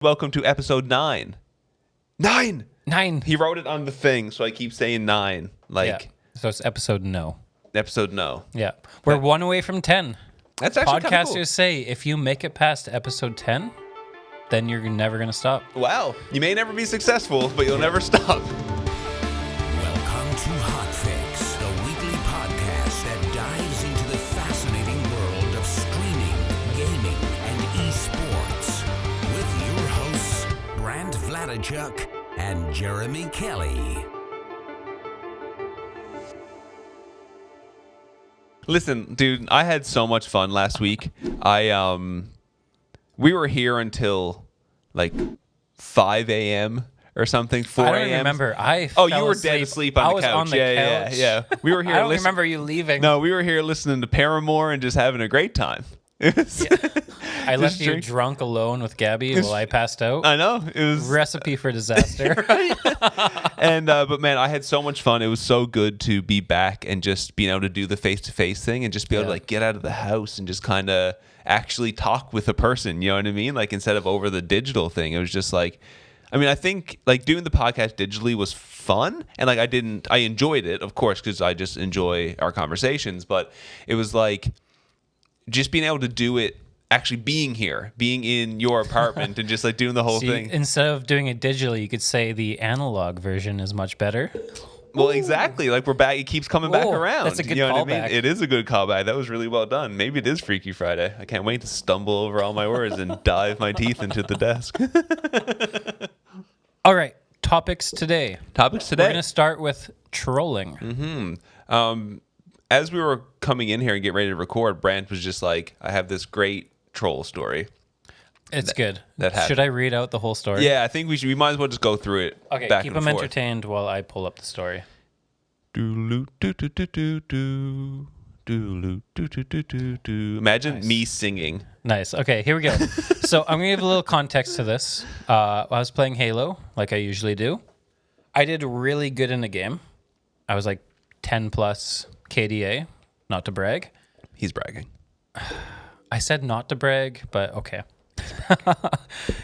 Welcome to episode 9. 9! 9. He wrote it on the thing, so I keep saying 9. Yeah. So it's episode no. Episode no. Yeah. We're one away from 10. That's actually kind of Podcasters cool. say if you make it past episode 10, then you're never going to stop. Wow. You may never be successful, but you'll never stop. Welcome to Hotfix, the weekly podcast that dives into the fascinating world of streaming, gaming, and esports. With your hosts, Brant Vladichuk and Jeremy Kelly. Listen, dude, I had so much fun last week. We were here until like 5 a.m. or something, 4 a.m. I don't remember. You were dead asleep on the couch. I was on the couch. Yeah. We were here. I don't remember you leaving. No, we were here listening to Paramore and just having a great time. I left you drunk alone with Gabby while I passed out. I know. It was Recipe for disaster. right? And but man, I had so much fun. It was so good to be back and just being able to do the face-to-face thing and just be able to like get out of the house and just kind of actually talk with a person, you know what I mean? Like instead of over the digital thing. It was just like, I mean, I think like doing the podcast digitally was fun, and like I enjoyed it, of course, because I just enjoy our conversations, but it was like just being able to do it, actually being here, being in your apartment and just like doing the whole thing. Instead of doing it digitally, you could say the analog version is much better. Well, exactly. Like we're back. It keeps coming back around. That's a good you know what I callback. mean? It is a good callback. That was really well done. Maybe it is Freaky Friday. I can't wait to stumble over all my words and dive my teeth into the desk. All right. Topics today. We're going to start with trolling. As we were coming in here and get ready to record, Brant was just like, I have this great troll story. It's good. that happened. Should I read out the whole story? Yeah, I think we might as well just go through it. Okay, back keep and them forth. entertained while I pull up the story. Imagine me singing. Nice. Okay, here we go. So I'm going to give a little context to this. I was playing Halo, like I usually do. I did really good in the game. I was like 10 plus KDA, not to brag. He's bragging. I said not to brag, but okay.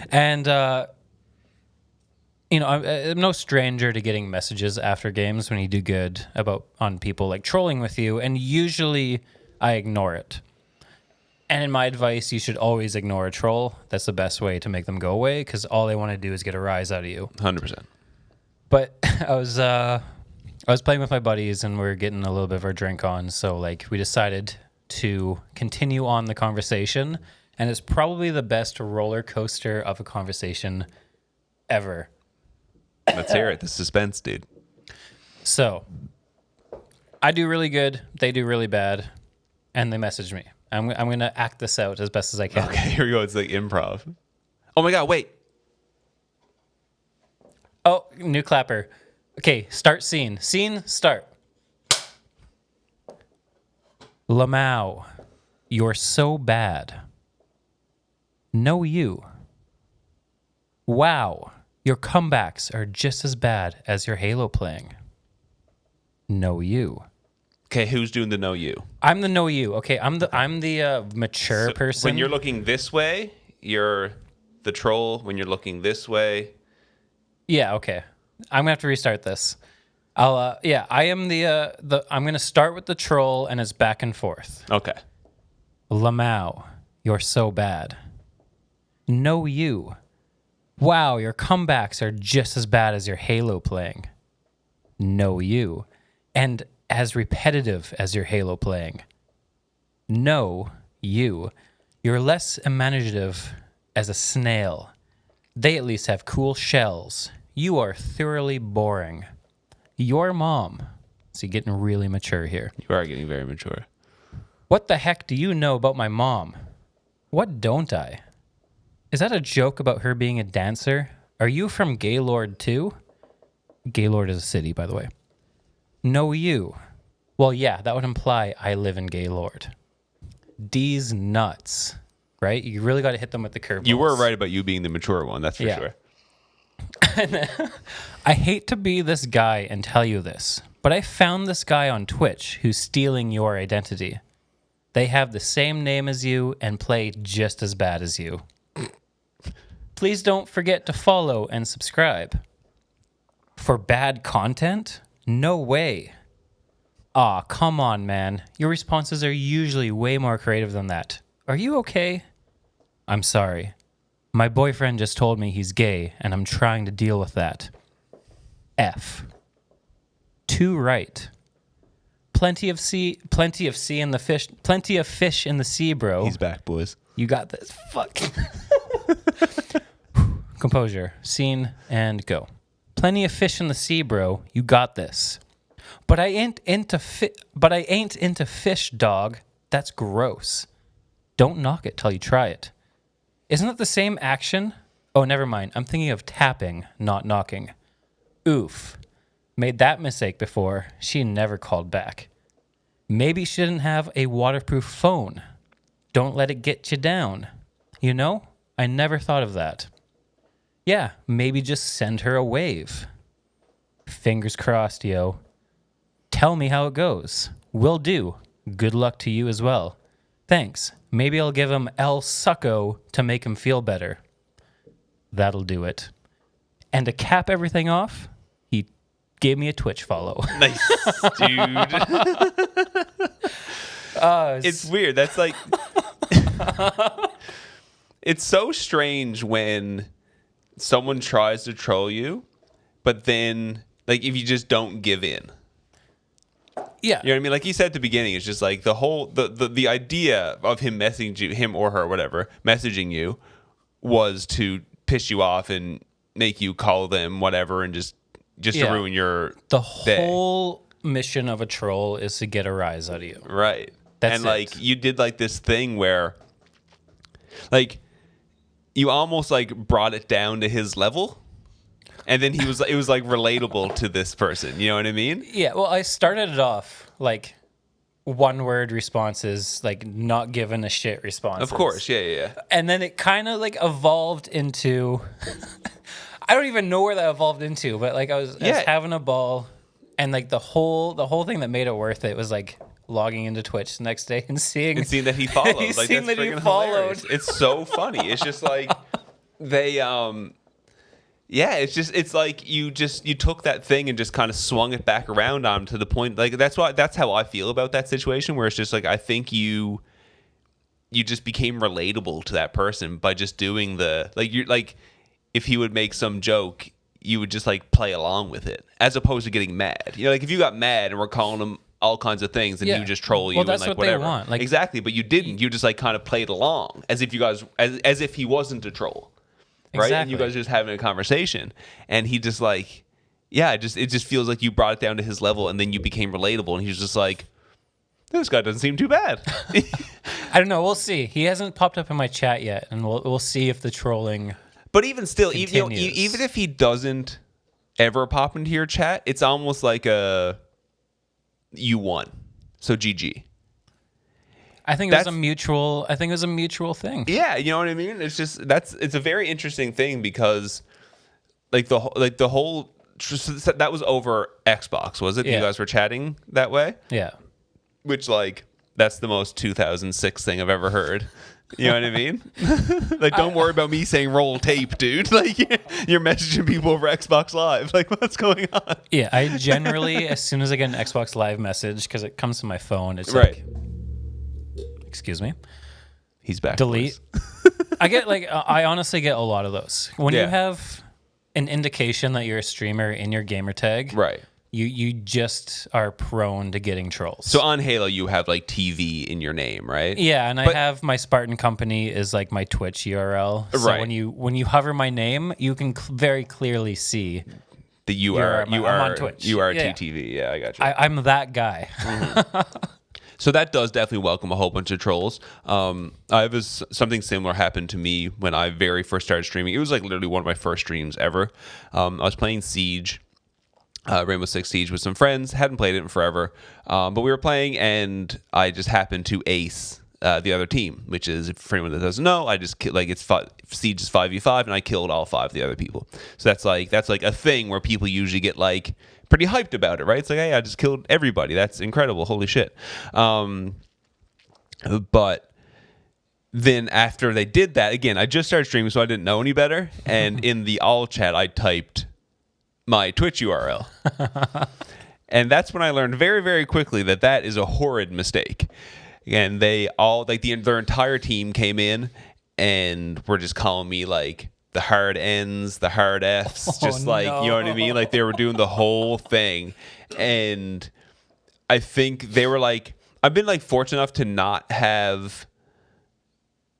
And, I'm no stranger to getting messages after games when you do good on people like trolling with you, and usually I ignore it. And in my advice, you should always ignore a troll. That's the best way to make them go away, because all they want to do is get a rise out of you. 100%. But I was playing with my buddies, and we were getting a little bit of our drink on, so like we decided to continue on the conversation, and it's probably the best roller coaster of a conversation ever. Let's hear it. The suspense, dude. So I do really good, they do really bad, and they message me. I'm going to act this out as best as I can. Okay, here we go. It's like improv. Oh my God, wait. Oh, new clapper. Okay, start scene. Scene, start. Lamau, you're so bad. No, you. Wow, your comebacks are just as bad as your Halo playing. No, you. Okay, who's doing the no you? I'm the no you. Okay, I'm the mature person. When you're looking this way, you're the troll. When you're looking this way. Yeah, okay. I'm gonna have to restart this. I am the I'm gonna start with the troll, and it's back and forth. Okay. Lamau, you're so bad. No, you. Wow, your comebacks are just as bad as your Halo playing. No, you. And as repetitive as your Halo playing. No, you. You're less imaginative as a snail. They at least have cool shells. You are thoroughly boring. Your mom. See, getting really mature here. You are getting very mature. What the heck do you know about my mom? What don't I? Is that a joke about her being a dancer? Are you from Gaylord too? Gaylord is a city, by the way. No, you. Well, yeah, that would imply I live in Gaylord. D's nuts, right? You really got to hit them with the curveballs. You were right about you being the mature one, that's for sure. I hate to be this guy and tell you this, but I found this guy on Twitch who's stealing your identity. They have the same name as you and play just as bad as you. Please don't forget to follow and subscribe. For bad content? No way. Aw, come on, man. Your responses are usually way more creative than that. Are you okay? I'm sorry. My boyfriend just told me he's gay, and I'm trying to deal with that. F. Too right. Plenty of fish in the sea, bro. He's back, boys. You got this. Fuck. Composure. Scene and go. Plenty of fish in the sea, bro. You got this. But I ain't into fish, dog. That's gross. Don't knock it till you try it. Isn't it the same action? Oh, never mind. I'm thinking of tapping, not knocking. Oof. Made that mistake before. She never called back. Maybe she didn't have a waterproof phone. Don't let it get you down. You know, I never thought of that. Yeah, maybe just send her a wave. Fingers crossed, yo. Tell me how it goes. Will do. Good luck to you as well. Thanks. Maybe I'll give him El Succo to make him feel better. That'll do it. And to cap everything off, he gave me a Twitch follow. Nice, dude. It's weird. That's like... It's so strange when someone tries to troll you, but then, like, if you just don't give in. Yeah. You know what I mean? Like you said at the beginning, it's just like the whole the idea of him messaging you, him or her, whatever, messaging you was to piss you off and make you call them whatever and just to ruin your The day. whole mission of a troll is to get a rise out of you. Right. That's and like you did like this thing where like you almost like brought it down to his level. And then it was like relatable to this person. You know what I mean? Yeah, well, I started it off like one-word responses, like not giving a shit responses. Of course, yeah. And then it kind of like evolved into... I don't even know where that evolved into, but like I was having a ball, and like the whole thing that made it worth it was like logging into Twitch the next day and seeing that he followed. Like, seeing that's that he freaking followed. hilarious. It's so funny. It's just like they yeah, it's like you took that thing and just kind of swung it back around on him to the point, like that's how I feel about that situation, where it's just like I think you just became relatable to that person by just doing the like if he would make some joke, you would just like play along with it as opposed to getting mad. You know, like if you got mad and we're calling him all kinds of things and he would just troll you well, that's and like what whatever. They want. Like, exactly, but you didn't. You just like kind of played along as if you guys as if he wasn't a troll. Right, exactly. and you guys are just having a conversation, and he just like, it just feels like you brought it down to his level, and then you became relatable, and he's just like, this guy doesn't seem too bad. I don't know. We'll see. He hasn't popped up in my chat yet, and we'll see if the trolling. But even still, continues. even if he doesn't ever pop into your chat, it's almost like you won. So GG. I think it was a mutual thing. Yeah, you know what I mean? It's just it's a very interesting thing because like the whole that was over Xbox, was it? Yeah. You guys were chatting that way? Yeah. Which like that's the most 2006 thing I've ever heard. You know what I mean? Like, don't worry about me saying roll tape, dude. Like, you're messaging people over Xbox Live. Like, what's going on? Yeah, I generally, as soon as I get an Xbox Live message, because it comes to my phone, it's right. like, excuse me. He's back. Delete. I get like, I honestly get a lot of those. When you have an indication that you're a streamer in your gamer tag, right? You just are prone to getting trolls. So on Halo, you have like TV in your name, right? Yeah, and I have my Spartan Company is like my Twitch URL. So right. when you hover my name, you can very clearly see that you are on Twitch. You are TTV. Yeah, I got you. I'm that guy. Mm-hmm. So that does definitely welcome a whole bunch of trolls. Something similar happened to me when I very first started streaming. It was like literally one of my first streams ever. I was playing Siege. Rainbow Six Siege with some friends. Hadn't played it in forever, but we were playing, and I just happened to ace the other team, which is, for anyone that doesn't know, I just Siege is 5v5, and I killed all 5 of the other people. So that's like a thing where people usually get like pretty hyped about it, right? It's like, hey, I just killed everybody. That's incredible. Holy shit. But then after they did that, again, I just started streaming, so I didn't know any better. And in the all chat, I typed my Twitch URL. And that's when I learned very, very quickly that is a horrid mistake. And they all, like, their entire team came in and were just calling me, like, the hard N's, the hard F's, just like, you know what I mean? Like, they were doing the whole thing. And I think they were like, I've been, like, fortunate enough to not have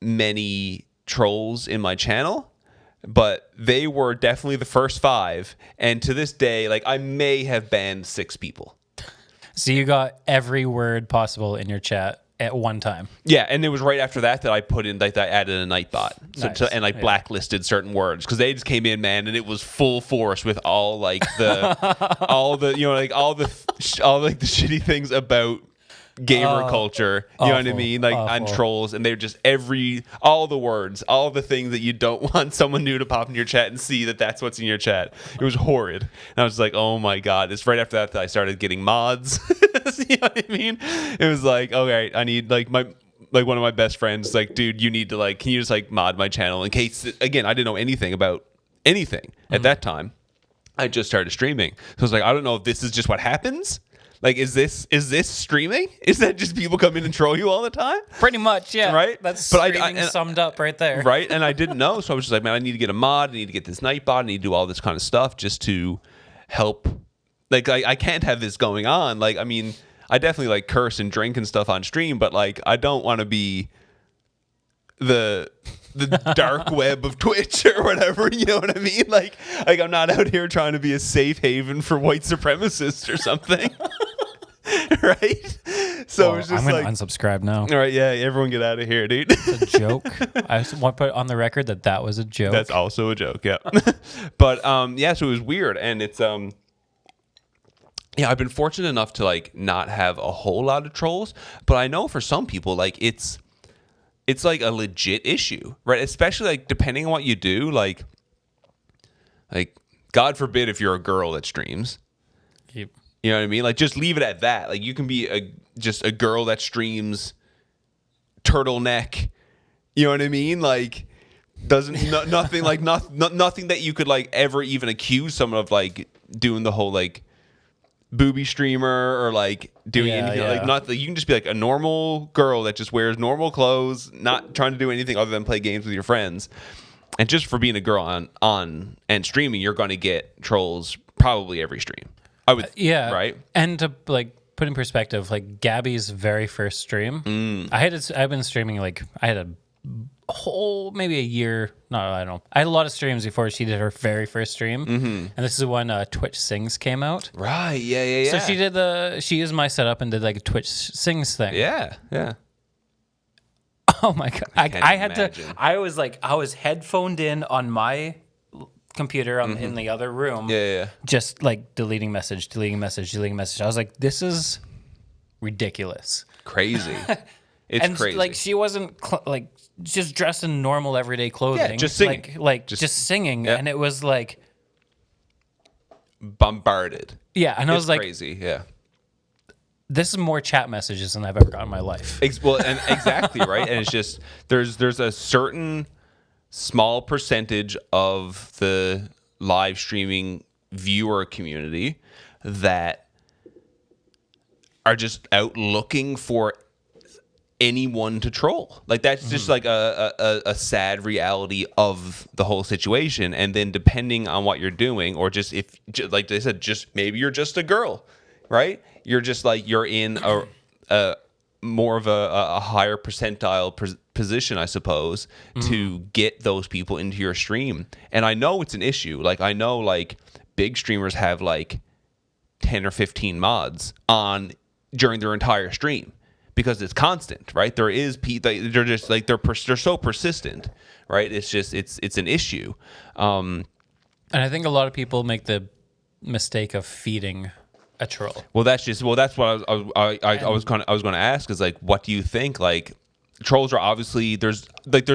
many trolls in my channel, but they were definitely the first 5. And to this day, like, I may have banned 6 people. So you got every word possible in your chat at one time. Yeah, and it was right after that I put in, like, I added a nightbot and like blacklisted certain words because they just came in, man, and it was full force with all like the all the, you know, like all like the shitty things about gamer culture, you know what I mean, like on trolls, and they're just all the words, all the things that you don't want someone new to pop in your chat and see that's what's in your chat. It was horrid, and I was like, oh my god. It's right after that I started getting mods. You know what I mean? It was like, okay, I need like one of my best friends, like, dude, you need to, like, can you just like mod my channel in case, again, I didn't know anything about anything at that time. I just started streaming, so I was like, I don't know if this is just what happens. Like, is this streaming? Is that just people come in and troll you all the time? Pretty much, yeah. Right? That's streaming summed up right there. Right? And I didn't know, so I was just like, man, I need to get a mod. I need to get this nightbot. I need to do all this kind of stuff just to help. Like, I can't have this going on. Like, I mean, I definitely, like, curse and drink and stuff on stream, but, like, I don't want to be the dark web of Twitch or whatever, you know what I mean? Like I'm not out here trying to be a safe haven for white supremacists or something. Right? So it's just, I'm gonna unsubscribe now. All right, yeah, everyone get out of here, dude. It's a joke. I just want to put on the record that was a joke. That's also a joke, yeah. But yeah, so it was weird, and it's yeah, I've been fortunate enough to, like, not have a whole lot of trolls, but I know for some people, like, it's like a legit issue, right? Especially, like, depending on what you do, like God forbid if you're a girl that streams. Yep. You know what I mean? Like, just leave it at that. Like, you can be just a girl that streams turtleneck. You know what I mean? Like, nothing like nothing that you could, like, ever even accuse someone of, like, doing the whole, like, booby streamer or, like, doing anything. Like, not that you can just be like a normal girl that just wears normal clothes, not trying to do anything other than play games with your friends. And just for being a girl on and streaming, you're going to get trolls probably every stream. I would, right? And to, like, put in perspective, like, Gabby's very first stream, I've been streaming, like, I had a whole, maybe a year. No, I don't know. I had a lot of streams before she did her very first stream. And this is when Twitch Sings came out. Right. Yeah. So she used my setup and did, like, a Twitch Sings thing. Yeah. Oh my god. I was headphoned in on my computer in the other room. Yeah. Just, like, deleting message. I was like, this is ridiculous. Crazy. It's crazy. Like, she wasn't like just dressed in normal everyday clothing. Yeah, just singing. Like just singing. Yep. And it was like bombarded. Yeah, and I was like, crazy. Yeah. This is more chat messages than I've ever got in my life. Well, and exactly, right? And it's just there's a certain small percentage of the live streaming viewer community that are just out looking for anyone to troll. Like, that's just like a sad reality of the whole situation. And then depending on what you're doing, or just like they said, just maybe you're just a girl, right? You're just like, you're in a more of a higher percentile position, I suppose, to get those people into your stream. And I know it's an issue. Like, I know, like, big streamers have like 10 or 15 mods on during their entire stream, because it's constant, right? They're just like they're so persistent, right? It's just it's an issue, and I think a lot of people make the mistake of feeding a troll. Well, that's what I was going to ask is, like, what do you think? Like, trolls are obviously there's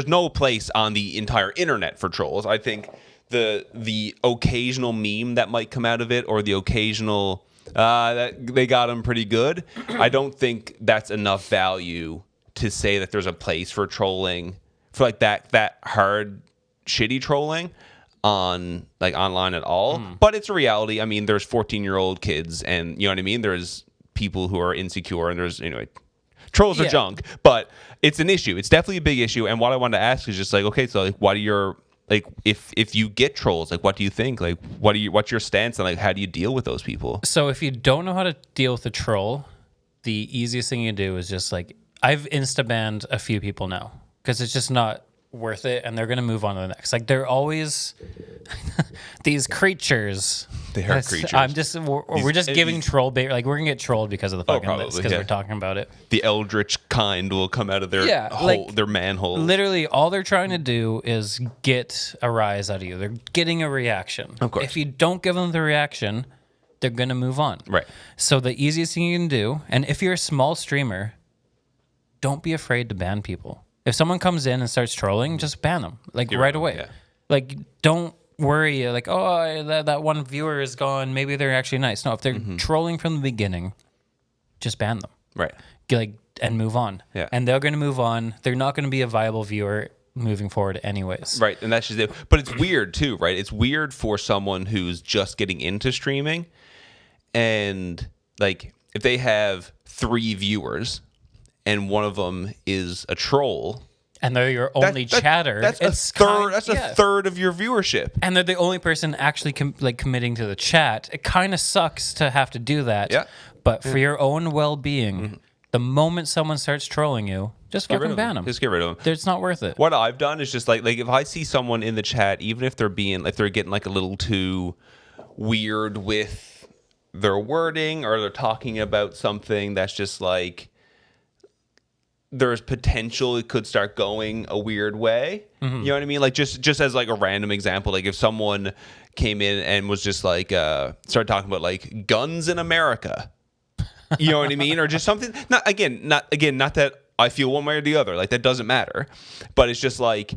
no place on the entire internet for trolls. I think the occasional meme that might come out of it, or the occasional that they got them pretty good. I don't think that's enough value to say that there's a place for trolling, for like that hard, shitty trolling on like online at all. But it's a reality. I mean, there's 14-year-old kids, and you know what I mean? There's people who are insecure, and there's, trolls are junk, but it's an issue. It's definitely a big issue. And what I wanted to ask is just like, okay, so like, what are your, like, if you get trolls, like, what do you think? Like, what's your stance on, like, how do you deal with those people? So if you don't know how to deal with a troll, the easiest thing you do is just like, I've insta-banned a few people now because it's just not worth it, and they're going to move on to the next. Like, they're always these creatures. They are creatures. We're just giving troll bait. Like, we're going to get trolled because of the fucking list, because we're talking about it. The eldritch kind will come out of their their manhole. Literally, all they're trying to do is get a rise out of you. They're getting a reaction. Of course. If you don't give them the reaction, they're going to move on. Right. So the easiest thing you can do, and if you're a small streamer, don't be afraid to ban people. If someone comes in and starts trolling, just ban them, like, right away. Yeah. Like, don't worry, like, oh, that one viewer is gone, maybe they're actually nice. No, if they're trolling from the beginning, just ban them. Right. Like, and move on. Yeah. And they're going to move on. They're not going to be a viable viewer moving forward anyways. Right, and that's just it. But it's weird too, right? It's weird for someone who's just getting into streaming, and like, if they have 3 viewers and one of them is a troll, and they're your only chatter, that's a third of your viewership, and they're the only person actually committing to the chat. It kind of sucks to have to do that. Yeah. But for your own well-being, the moment someone starts trolling you, just fucking ban them. Just get rid of them. It's not worth it. What I've done is just like if I see someone in the chat, even if they're getting like a little too weird with their wording, or they're talking about something that's just like, there's potential it could start going a weird way. You know what I mean? Like, just as like a random example, like if someone came in and was just like started talking about like guns in America, you know what I mean? Or just something, not that I feel one way or the other, like, that doesn't matter, but it's just like,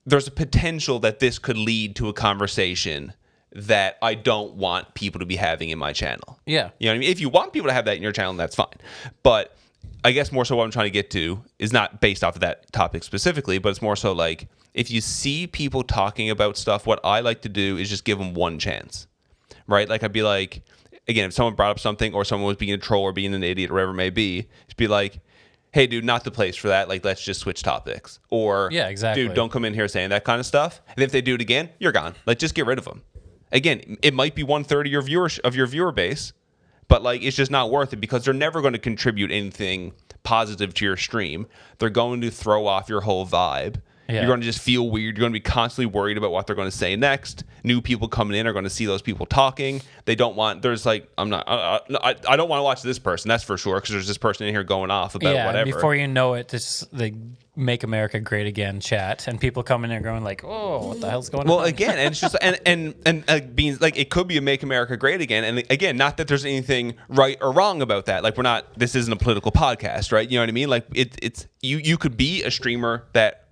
there's a potential that this could lead to a conversation that I don't want people to be having in my channel. Yeah. You know what I mean? If you want people to have that in your channel, that's fine. But I guess more so what I'm trying to get to is not based off of that topic specifically, but it's more so like, if you see people talking about stuff, what I like to do is just give them one chance, right? Like, I'd be like, again, if someone brought up something, or someone was being a troll or being an idiot or whatever it may be, just be like, hey, dude, not the place for that. Like, let's just switch topics. Or, yeah, exactly. Dude, don't come in here saying that kind of stuff. And if they do it again, you're gone. Like, just get rid of them. Again, it might be 1/3 of your viewer base, but like, it's just not worth it, because they're never going to contribute anything positive to your stream. They're going to throw off your whole vibe. Yeah. You're going to just feel weird. You're going to be constantly worried about what they're going to say next. New people coming in are going to see those people talking. They don't want, there's like, I don't want to watch this person, that's for sure, because there's this person in here going off about whatever. Before you know it, it's the Make America Great Again chat, and people come in there going like, oh, what the hell's going on? Well, again, and it's just, and being like, it could be a Make America Great Again. And again, not that there's anything right or wrong about that. Like, this isn't a political podcast, right? You know what I mean? Like, it's you could be a streamer that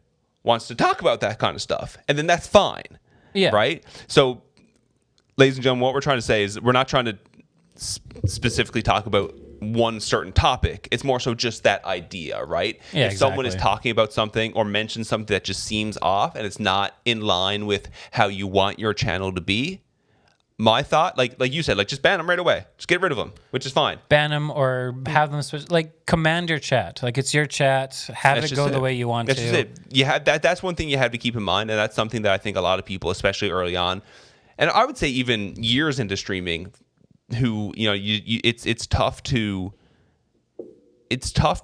wants to talk about that kind of stuff, and then that's fine. Yeah. Right? So, ladies and gentlemen, what we're trying to say is, we're not trying to specifically talk about one certain topic. It's more so just that idea, right? Yeah, if someone is talking about something or mentions something that just seems off and it's not in line with how you want your channel to be, my thought, like you said, like, just ban them right away. Just get rid of them, which is fine. Ban them, or have them switch. Like, command your chat. Like, it's your chat. Have it go the way you want to. That's just it. You have that. That's one thing you have to keep in mind, and that's something that I think a lot of people, especially early on, and I would say even years into streaming, who, you know, it's tough to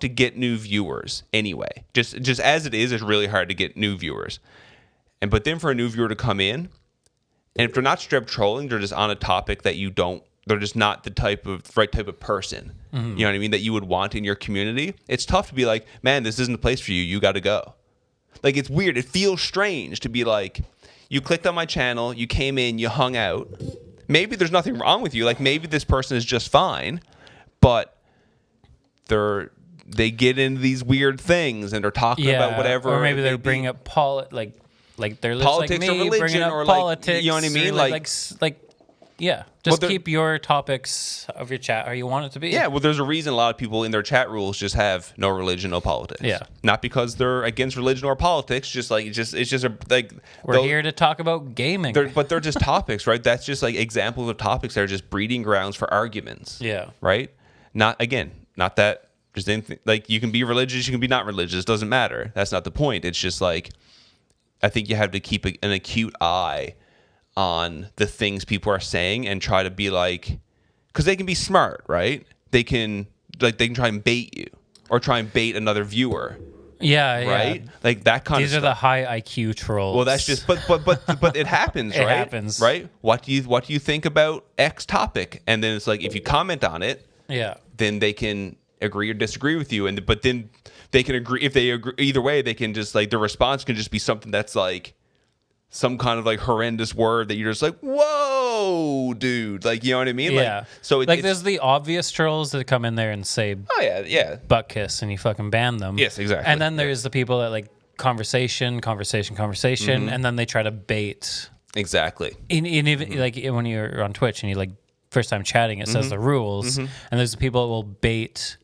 get new viewers anyway. Just as it is, it's really hard to get new viewers, but then for a new viewer to come in, and if they're not straight up trolling, they're just on a topic that they're just not the right type of person, you know what I mean, that you would want in your community. It's tough to be like, man, this isn't the place for you. You got to go. Like, it's weird. It feels strange to be like, you clicked on my channel, you came in, you hung out. Maybe there's nothing wrong with you. Like, maybe this person is just fine, but they get into these weird things and they're talking about whatever. Or maybe they're bringing up like they're politics like me, or religion, up or politics, like, you know what I mean? Like Yeah, just Well, keep your topics of your chat how you want it to be. Yeah, well, there's a reason a lot of people in their chat rules just have no religion, no politics. Yeah. Not because they're against religion or politics, just like it's just a like We're here to talk about gaming. but they're just topics, right? That's just like examples of topics that are just breeding grounds for arguments. Yeah. Right? Not that just anything, like you can be religious, you can be not religious, doesn't matter. That's not the point. It's just like I think you have to keep an acute eye on the things people are saying and try to be like, because they can be smart, right? They can try and bait you or try and bait another viewer, Yeah, right? Like that kind These of are the stuff. high IQ trolls. Well, that's just, but it happens, It right? happens. Right? What do you think about X topic? And then it's like if you comment on it, yeah. then they can agree or disagree with you, but then they can agree. If they agree either way, they can just like their response can just be something that's like some kind of like horrendous word that you're just like, whoa, dude, like you know what I mean? Yeah. Like, so it's, there's the obvious trolls that come in there and say oh yeah, butt kiss and you fucking ban them. Yes, exactly. And then there's the people that like conversation, and then they try to bait. exactly. In even like when you're on Twitch and you like first time chatting, it says the rules, and there's the people that will bait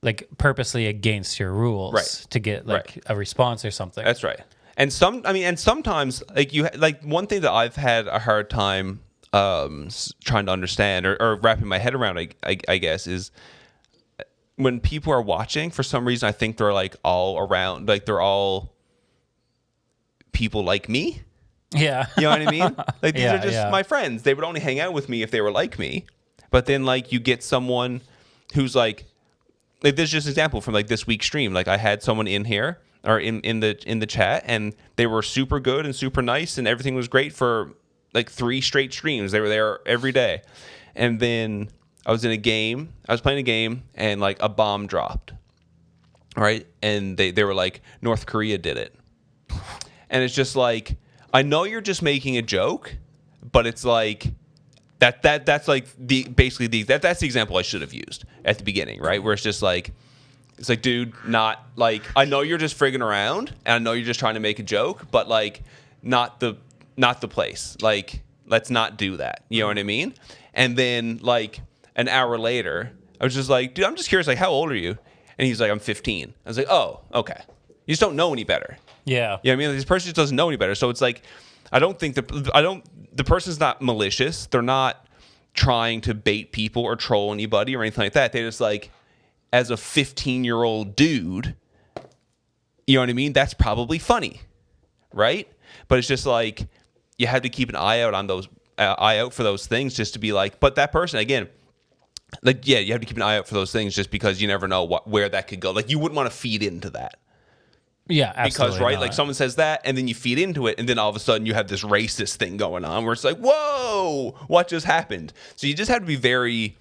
like purposely against your rules Right. to get like a response or something. That's right. And sometimes like like one thing that I've had a hard time trying to understand or wrapping my head around, I guess, is when people are watching. For some reason, I think they're like all around, like they're all people like me. Yeah. You know what I mean? Like these Yeah, are just yeah. my friends. They would only hang out with me if they were like me. But then like you get someone who's like there's just an example from like this week's stream. Like I had someone in here or in the chat, and they were super good and super nice, and everything was great for like 3 straight streams. They were there every day. And then I was playing a game, and like a bomb dropped. Right? And they were like, North Korea did it. And it's just like, I know you're just making a joke, but it's like that's like that's the example I should have used at the beginning, right? Where it's just like, it's like, dude, not like, I know you're just frigging around, and I know you're just trying to make a joke, but like, not the place. Like, let's not do that. You know what I mean? And then like an hour later, I was just like, dude, I'm just curious, like, how old are you? And he's like, I'm 15. I was like, oh, okay. You just don't know any better. Yeah. You know what I mean? Like, this person just doesn't know any better. So it's like, the person's not malicious. They're not trying to bait people or troll anybody or anything like that. They just like, as a 15-year-old dude, you know what I mean? That's probably funny, right? But it's just like, you have to keep an eye out for those things, just to be like, but that person, again, like, yeah, you have to keep an eye out for those things just because you never know where that could go. Like, you wouldn't want to feed into that. Yeah, absolutely. Because, right, not. like someone says that, and then you feed into it, and then all of a sudden you have this racist thing going on where it's like, whoa, what just happened? So you just have to be very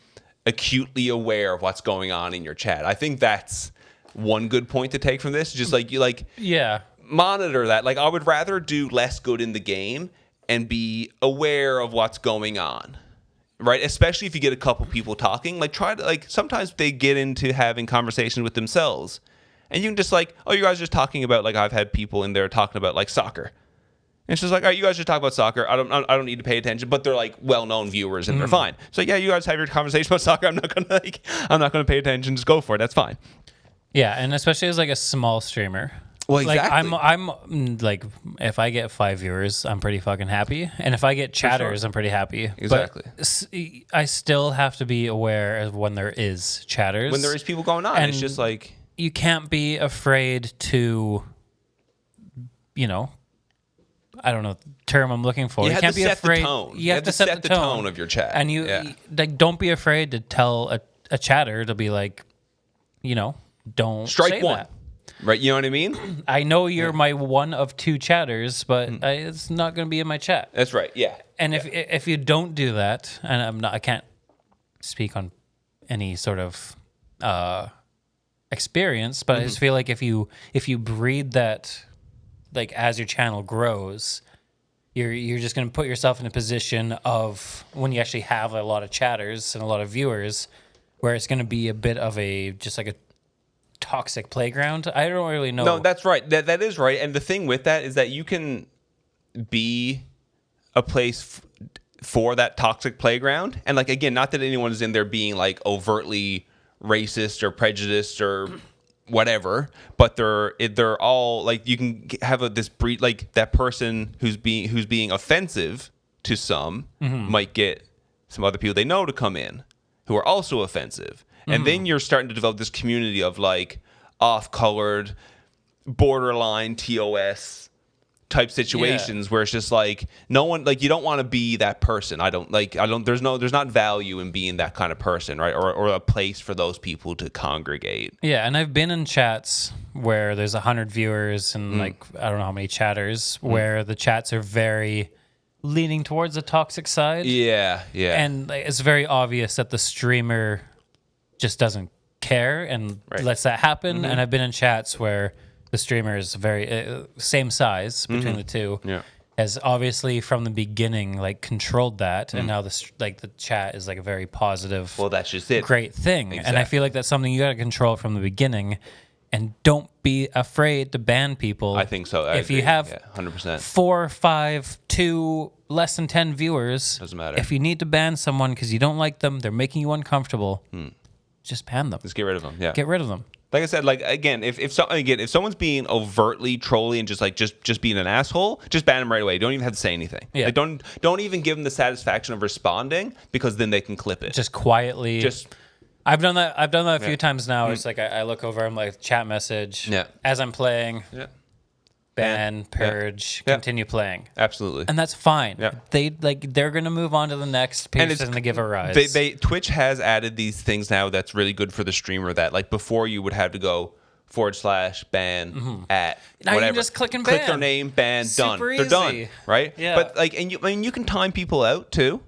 acutely aware of what's going on in your chat. I think that's one good point to take from this. Just like, Yeah. monitor that. Like, I would rather do less good in the game and be aware of what's going on. Right? Especially if you get a couple people talking. Like, try to, like, sometimes they get into having conversations with themselves. And you can just like, oh, you guys are just talking about, like, I've had people in there talking about like soccer. And it's just like, all right, you guys just talk about soccer. I don't need to pay attention, but they're like well-known viewers and they're fine. So yeah, you guys have your conversation about soccer. I'm not gonna pay attention. Just go for it. That's fine. Yeah, and especially as like a small streamer. Well, exactly. Like I'm like, if I get 5 viewers, I'm pretty fucking happy, and if I get chatters, I'm pretty happy. Exactly. But I still have to be aware of when there is chatters. When there is people going on, And it's just like, you can't be afraid to, you know, I don't know the term I'm looking for. You You have can't to be set the afraid. tone. You have to set the tone of your chat. and like don't be afraid to tell a chatter to be like, you know, don't strike say one. that. Right? You know what I mean? I know you're my one of 2 chatters, but it's not going to be in my chat. That's right. Yeah. And if you don't do that, and I can't speak on any sort of experience, but I just feel like if you breed that, like, as your channel grows, you're just going to put yourself in a position of when you actually have a lot of chatters and a lot of viewers, where it's going to be a bit of a just like a toxic playground. I don't really know. No, that's right. That is right. And the thing with that is that you can be a place for that toxic playground. And like, again, not that anyone is in there being like overtly racist or prejudiced or whatever, but they're all like, you can have this breed, like that person who's being offensive to some might get some other people they know to come in who are also offensive. And then you're starting to develop this community of like off-colored, borderline TOS type situations where it's just like no one, like, you don't want to be that person. There's not value in being that kind of person, right? Or a place for those people to congregate. Yeah, and I've been in chats where there's 100 viewers and like I don't know how many chatters where the chats are very leaning towards the toxic side. Yeah. And like, it's very obvious that the streamer just doesn't care and lets that happen. And I've been in chats where the streamer is very same size between the two. Yeah. Has obviously from the beginning like controlled that, and now the chat is like a very positive. Well, that's just it. Great thing, exactly. And I feel like that's something you got to control from the beginning, and don't be afraid to ban people. I think so. If you have 100%, 4, 5, 2, less than 10 viewers, doesn't matter. If you need to ban someone because you don't like them, they're making you uncomfortable. Just ban them. Just get rid of them. Yeah, get rid of them. Like I said, like again, if someone's being overtly trolly and just being an asshole, just ban them right away. Don't even have to say anything. Yeah. Like, don't even give them the satisfaction of responding, because then they can clip it. Just quietly. I've done that a few times now. It's like I look over, I'm like chat message as I'm playing. Yeah. Ban, purge, continue playing. Absolutely. And that's fine. Yeah. They're gonna move on to the next page and to give a rise. Twitch has added these things now that's really good for the streamer, that like before you would have to go /ban at now whatever. You can just click and ban. Click their name, ban, done. Super They're done. easy. Right? Yeah. But like, and you can time people out too.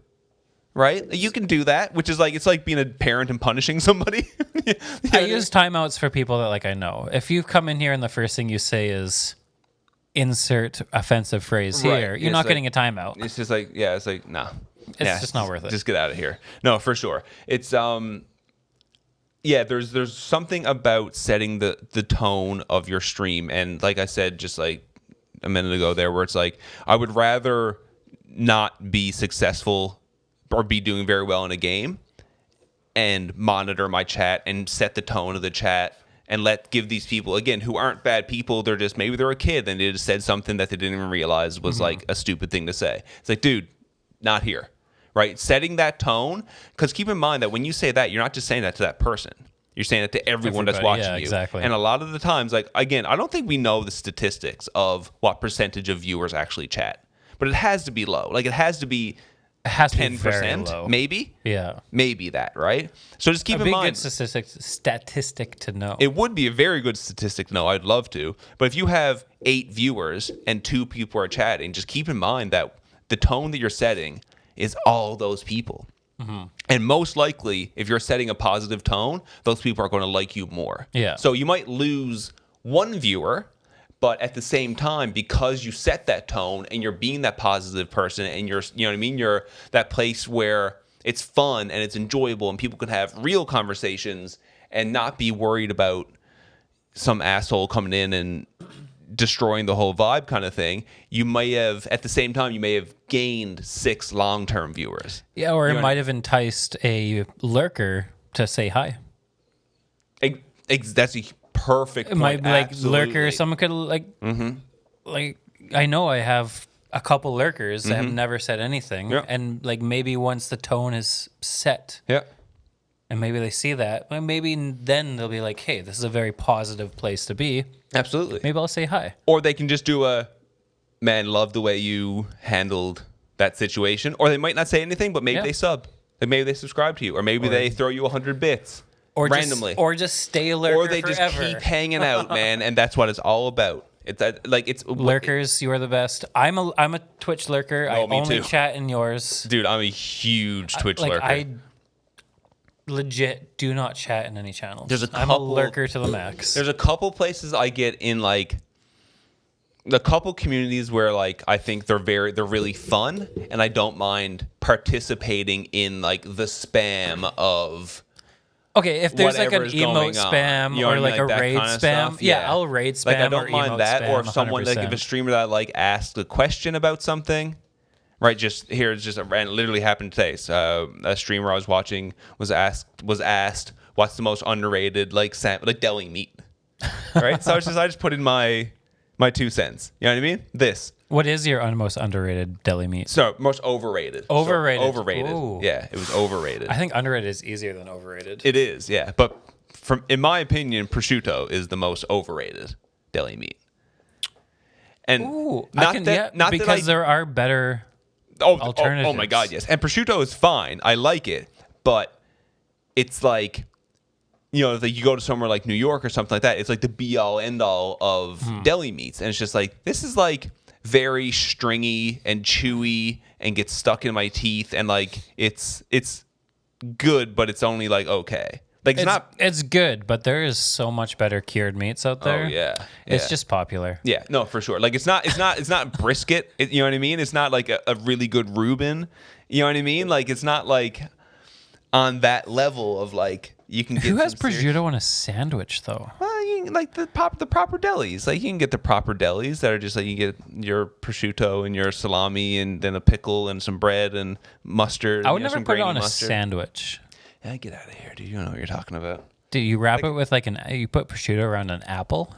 Right? You can do that, which is like, it's like being a parent and punishing somebody. I use timeouts for people that like I know. If you come in here and the first thing you say is insert offensive phrase here, you're not getting a timeout. It's just like, it's like, nah. It's just not worth it. Just get out of here. No, for sure. It's there's something about setting the tone of your stream, and like I said just like a minute ago there, where it's like I would rather not be successful or be doing very well in a game and monitor my chat and set the tone of the chat and give these people, again, who aren't bad people, they're just, maybe they're a kid and they just said something that they didn't even realize was like a stupid thing to say. It's like, dude, not here, right? Setting that tone, because keep in mind that when you say that, you're not just saying that to that person. You're saying it to everyone that's watching you. Exactly. And a lot of the times, like, again, I don't think we know the statistics of what percentage of viewers actually chat, but it has to be low. Like, it has to be 10%, maybe. Yeah, maybe that, right? So just keep in mind, good statistic to know. It would be a very good statistic to know. I'd love to, but if you have 8 viewers and 2 people are chatting, just keep in mind that the tone that you're setting is all those people. And most likely, if you're setting a positive tone, those people are going to like you more. Yeah. So you might lose 1 viewer, but at the same time, because you set that tone and you're being that positive person, and you're, you know what I mean? You're that place where it's fun and it's enjoyable and people can have real conversations and not be worried about some asshole coming in and destroying the whole vibe kind of thing. You may have, at the same time, you may have gained 6 long-term viewers. Yeah, or it might have enticed a lurker to say hi. That's a perfect point. It might be like Absolutely. lurker. Someone could like I know I have a couple lurkers that have never said anything, and like maybe once the tone is set, and maybe they see that, well, maybe then they'll be like, hey, this is a very positive place to be. Absolutely. Maybe I'll say hi. Or they can just do man, love the way you handled that situation. Or they might not say anything, but maybe they sub. Like maybe they subscribe to you, or maybe they throw you 100 bits. Or randomly, or just stay a lurker or they forever. just keep hanging out, man, and that's what it's all about. It's Lurkers. You are the best. I'm a Twitch lurker. I only chat in yours, dude. I'm a huge Twitch lurker. I legit do not chat in any channels. I'm a lurker to the max. There's a couple places I get in, like the couple communities where like I think they're really fun, and I don't mind participating in like the spam of. Okay, if there's like an emote spam or like a raid spam, I'll raid spam. Like I don't mind that, or if someone 100%. like if a streamer that like asks a question about something, right? Just here, it's just it literally happened today. So, a streamer I was watching was asked, "What's the most underrated like deli meat?" Right. So I just put in my 2 cents. You know what I mean? What is your most underrated deli meat? So most overrated. Overrated. So, overrated. Ooh. Yeah, it was overrated. I think underrated is easier than overrated. It is, yeah. But in my opinion, prosciutto is the most overrated deli meat. And because there are better alternatives. Oh my God, yes. And prosciutto is fine. I like it, but it's like, you know, if you go to somewhere like New York or something like that, it's like the be all end all of deli meats, and it's just like this is like very stringy and chewy and gets stuck in my teeth, and like it's good, but it's only like okay. Like it's good, but there is so much better cured meats out there. Oh yeah. It's just popular. Yeah, no, for sure. Like it's not brisket. You know what I mean? It's not like a really good Reuben. You know what I mean? Like it's not like on that level of like you can get. Who has prosciutto on a sandwich though? Well, you can, like the proper delis. Like you can get the proper delis that are just like you get your prosciutto and your salami and then a pickle and some bread and mustard. I would never some put it on mustard. a sandwich. Yeah, get out of here, dude. You don't know what you're talking about. Do you wrap it with you put prosciutto around an apple?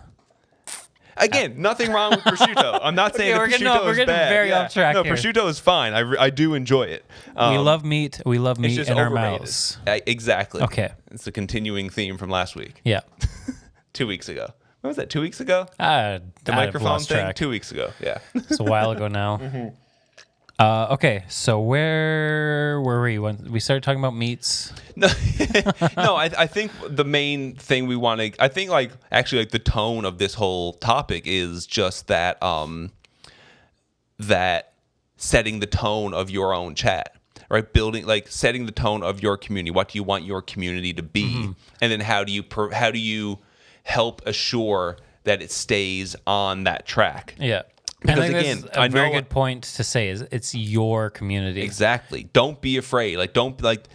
Again, nothing wrong with prosciutto. I'm not saying we're that prosciutto getting is bad. very off track no, here. prosciutto is fine. I do enjoy it. We love meat. We love It's meat just in our overrated. mouths. Exactly. Okay. It's a continuing theme from last week. Yeah. 2 weeks ago. What was that? 2 weeks ago? The Microphone thing? 2 weeks ago. Yeah. It's a while ago now. Okay, so where were we when we started talking about meats? No, I think the main thing we want to, I think like actually like the tone of this whole topic is just that, that setting the tone of your own chat, right? Setting the tone of your community. What do you want your community to be? And then how do you help assure that it stays on that track? Yeah. Because I think again, a very good point to say is it's your community. Exactly. Don't be afraid. Like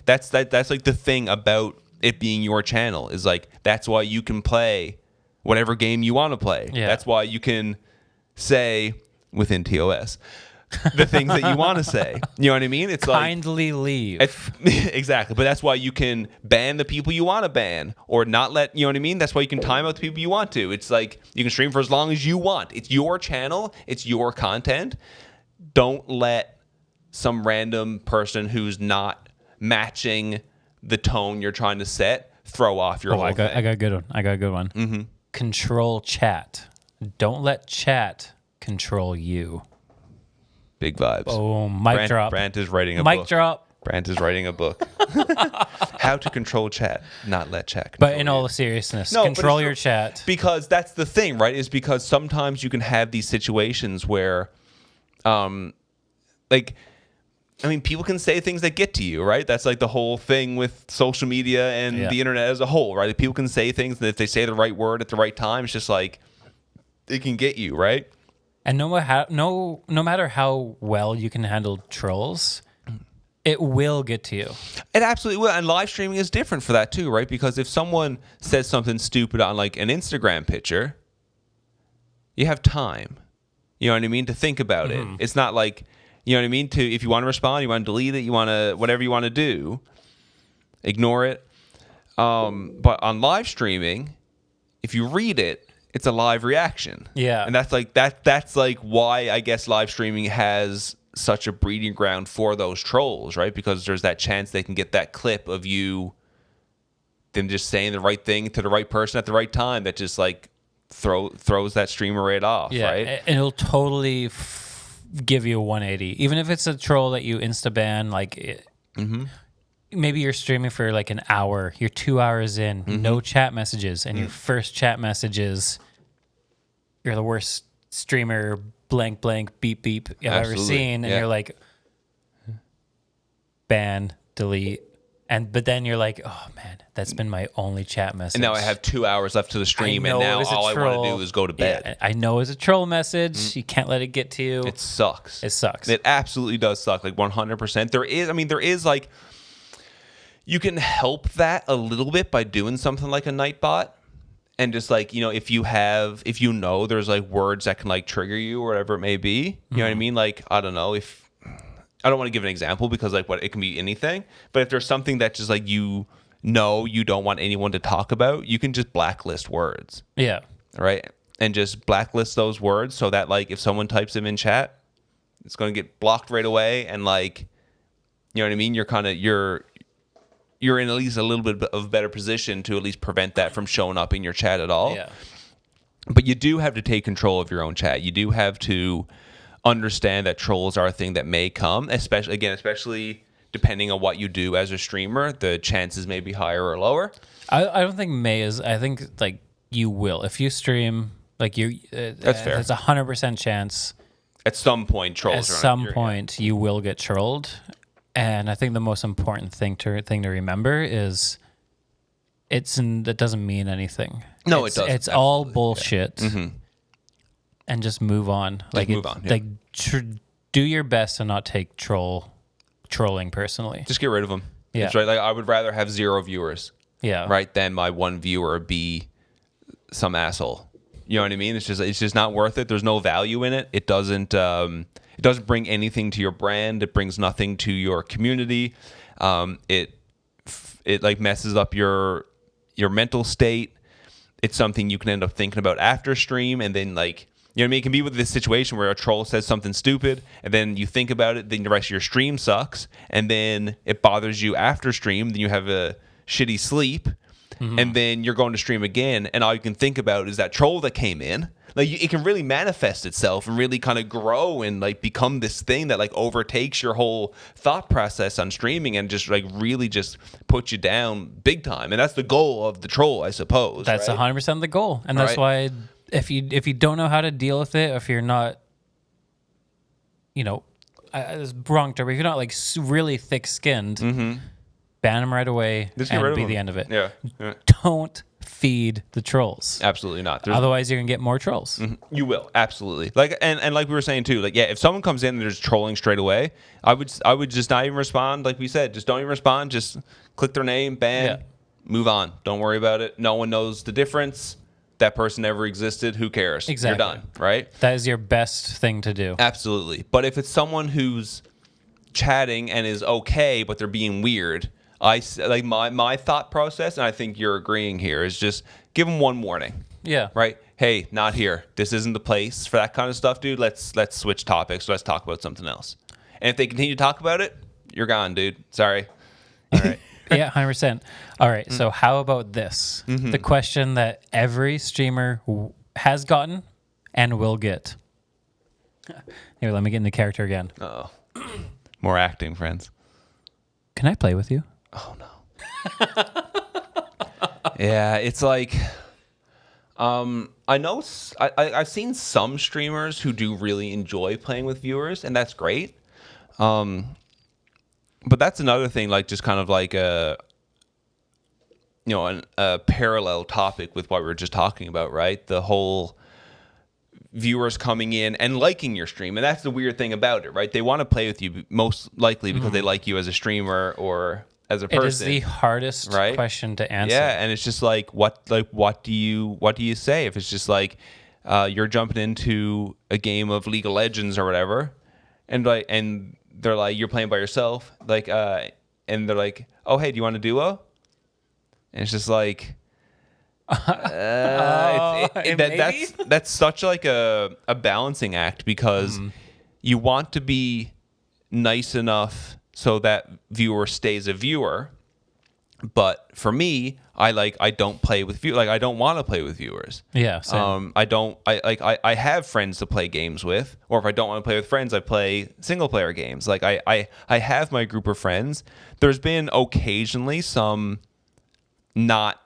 that's like the thing about it being your channel is like that's why you can play whatever game you want to play. Yeah. That's why you can say within TOS the things that you want to say. You know what I mean? It's kindly leave. Exactly. But that's why you can ban the people you want to ban or not let, you know what I mean? That's why you can time out the people you want to. It's like you can stream for as long as you want. It's your channel. It's your content. Don't let some random person who's not matching the tone you're trying to set throw off your whole thing. I got a good one. Mm-hmm. Control chat. Don't let chat control you. Big vibes. Oh, mic drop. Brant is writing a book. Mic drop. Brant is writing a book. How to control chat, not let chat control But in all you. seriousness, No, control but your chat. Because that's the thing, right? Is because sometimes you can have these situations where, people can say things that get to you, right? That's like the whole thing with social media and the internet as a whole, right? People can say things that if they say the right word at the right time, it's just like it can get you, right? And no matter how well you can handle trolls, it will get to you. It absolutely will. And live streaming is different for that too, right? Because if someone says something stupid on like an Instagram picture, you have time. You know what I mean? To think about it. It's not like, you know what I mean? If you want to respond, you want to delete it, you want to, whatever you want to do, ignore it. But on live streaming, if you read it, it's a live reaction. Yeah. And that's like why I guess live streaming has such a breeding ground for those trolls, right? Because there's that chance they can get that clip of them just saying the right thing to the right person at the right time that just like throws that streamer right off, right? And it'll totally give you a 180. Even if it's a troll that you insta-ban, maybe you're streaming for like an hour, you're 2 hours in, no chat messages, and your first chat message is, you're the worst streamer, blank, blank, beep, beep I've ever seen. And you're like, ban, delete. But then you're like, oh man, that's been my only chat message. And now I have 2 hours left to the stream, and now all I want to do is go to bed. Yeah, I know it's a troll message. You can't let it get to you. It sucks. It absolutely does suck, like 100%. There is like, you can help that a little bit by doing something like a Nightbot. And just like, if you know there's like words that can like trigger you or whatever it may be, you know what I mean? Like, I don't know, if I don't want to give an example because like what it can be anything, but if there's something that just like you don't want anyone to talk about, you can just blacklist words. Yeah. Right? And just blacklist those words so that like if someone types them in chat, it's going to get blocked right away, and like, you know what I mean? You're in at least a little bit of a better position to at least prevent that from showing up in your chat at all. Yeah. But you do have to take control of your own chat. You do have to understand that trolls are a thing that may come, especially depending on what you do as a streamer. The chances may be higher or lower. I don't think May is. I think like you will if you stream like you. That's fair. There's 100% chance At some point, trolls. at some point you will get trolled, and I think the most important thing to remember is it doesn't mean anything. No, it doesn't. It's all bullshit. Yeah. Mm-hmm. And just move on. Move on. Yeah. Do your best to not take trolling personally. Just get rid of them. Yeah. That's right. Like I would rather have 0 viewers. Yeah. Right. Than my 1 viewer be some asshole. You know what I mean? It's just not worth it. There's no value in it. It doesn't bring anything to your brand. It brings nothing to your community. It like messes up your mental state. It's something you can end up thinking about after stream, and then like, you know what I mean? It can be with this situation where a troll says something stupid, and then you think about it, then the rest of your stream sucks, and then it bothers you after stream, then you have a shitty sleep, and then you're going to stream again, and all you can think about is that troll that came in. Like it can really manifest itself and really kind of grow and like become this thing that like overtakes your whole thought process on streaming and just like really just puts you down big time. And that's the goal of the troll, I suppose. That's right? 100% the goal, and that's why if you don't know how to deal with it, if you're not, it's wrong term, but if you're not like really thick-skinned, ban them right away and be the end of it. Yeah. Don't feed the trolls. Absolutely not. Otherwise, you're gonna get more trolls. You will, absolutely. Like and like we were saying too, like if someone comes in and there's trolling straight away, I would just not even respond. Like we said, just don't even respond. Just click their name, ban, move on. Don't worry about it. No one knows the difference. That person never existed. Who cares? Exactly. You're done, right? That is your best thing to do. Absolutely. But if it's someone who's chatting and is okay, but they're being weird, like my thought process, and I think you're agreeing here, is just give them one warning. Yeah. Right? Hey, not here. This isn't the place for that kind of stuff, dude. Let's switch topics. Let's talk about something else. And if they continue to talk about it, you're gone, dude. Sorry. All right. Yeah, 100%. All right, so how about this? The question that every streamer has gotten and will get. Here, let me get into character again. Uh-oh. More acting, friends. Can I play with you? Oh, no. Yeah, it's like... I know I've seen some streamers who do really enjoy playing with viewers, and that's great. But that's another thing, like just kind of like a parallel topic with what we were just talking about, right? The whole viewers coming in and liking your stream, and that's the weird thing about it, right? They want to play with you most likely because they like you as a streamer or as a person. It is the hardest question to answer. Yeah, and it's just like what do you say if it's just like you're jumping into a game of League of Legends or whatever, and they're like, you're playing by yourself, like, and they're like, oh, hey, do you want a duo? And it's just like, that's such like a balancing act because you want to be nice enough so that viewer stays a viewer. But for me, I don't play with viewers. Like I don't want to play with viewers. Yeah. Same. I have friends to play games with, or if I don't want to play with friends, I play single player games. Like I have my group of friends. There's been occasionally some not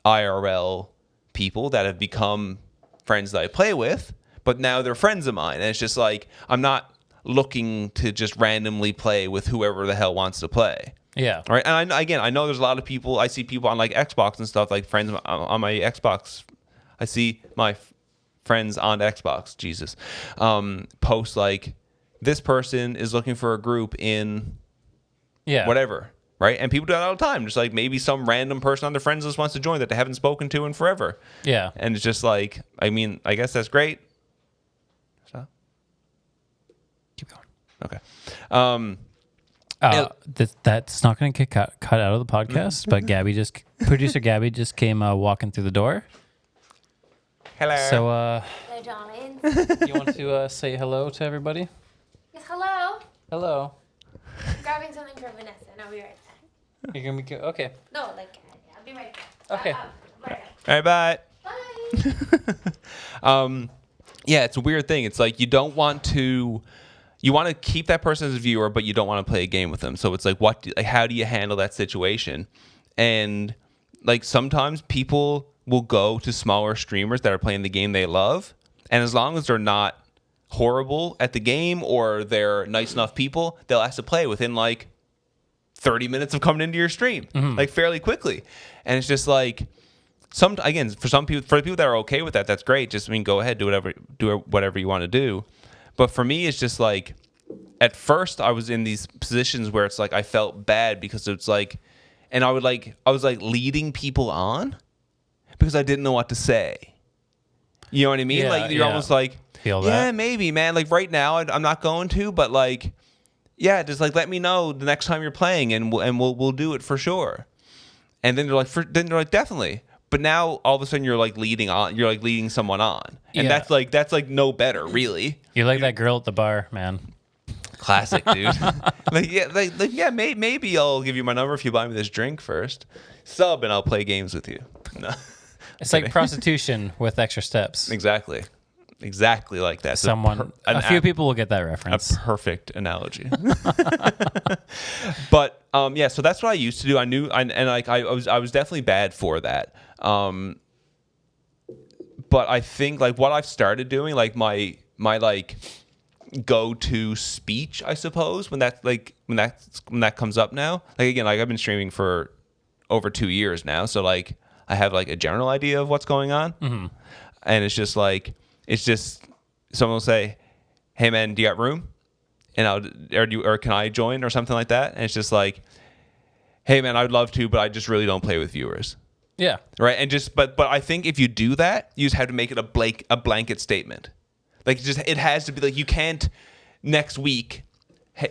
IRL people that have become friends that I play with, but now they're friends of mine. And it's just like I'm not looking to just randomly play with whoever the hell wants to play. Yeah. All right. And I know there's a lot of people. I see people on like Xbox and stuff, like friends on my Xbox. I see my friends on Xbox, Jesus, post like this person is looking for a group in whatever. Right. And people do that all the time. Just like maybe some random person on their friends list wants to join that they haven't spoken to in forever. Yeah. And it's just like, I mean, I guess that's great. So keep going. Okay. That's not going to get cut out of the podcast, but producer Gabby just came walking through the door. Hello. So, Hello, darlings. you want to say hello to everybody? Yes, hello. Hello. I'm grabbing something for Vanessa, and I'll be right back. You're going to be okay. No, I'll be right back. Okay. Right All right, bye. Bye. Yeah, it's a weird thing. It's like you want to keep that person as a viewer, but you don't want to play a game with them. So it's like, how do you handle that situation? And like sometimes people will go to smaller streamers that are playing the game they love, and as long as they're not horrible at the game or they're nice enough people, they'll ask to play within like 30 minutes of coming into your stream, like fairly quickly. And it's just like, for the people that are okay with that, that's great. Just go ahead, do whatever you want to do. But for me, it's just like, at first I was in these positions where it's like I felt bad because it's like, and I was like leading people on because I didn't know what to say. You know what I mean? Yeah, like you're almost like, feel yeah, that. maybe, man. Like right now, I'm not going to, but like, yeah, just like let me know the next time you're playing, and we'll do it for sure. And then they're like, definitely. But now all of a sudden you're like leading someone on, and Yeah. that's like no better, really. You're like that girl at the bar, man. Classic, dude. Maybe I'll give you my number if you buy me this drink first. Sub, and I'll play games with you. No. It's like prostitution with extra steps. Exactly like that. A few people will get that reference. A perfect analogy. But yeah, so that's what I used to do. I was definitely bad for that. But I think like what I've started doing, like my like go-to speech, I suppose, when that comes up now. Like again, like I've been streaming for over 2 years now, so like I have like a general idea of what's going on, and it's just someone will say, "Hey man, do you got room?" And or can I join or something like that? And it's just like, "Hey man, I'd love to, but I just really don't play with viewers." Yeah. Right. And but I think if you do that, you just have to make it a blanket statement. Like it has to be like, you can't next week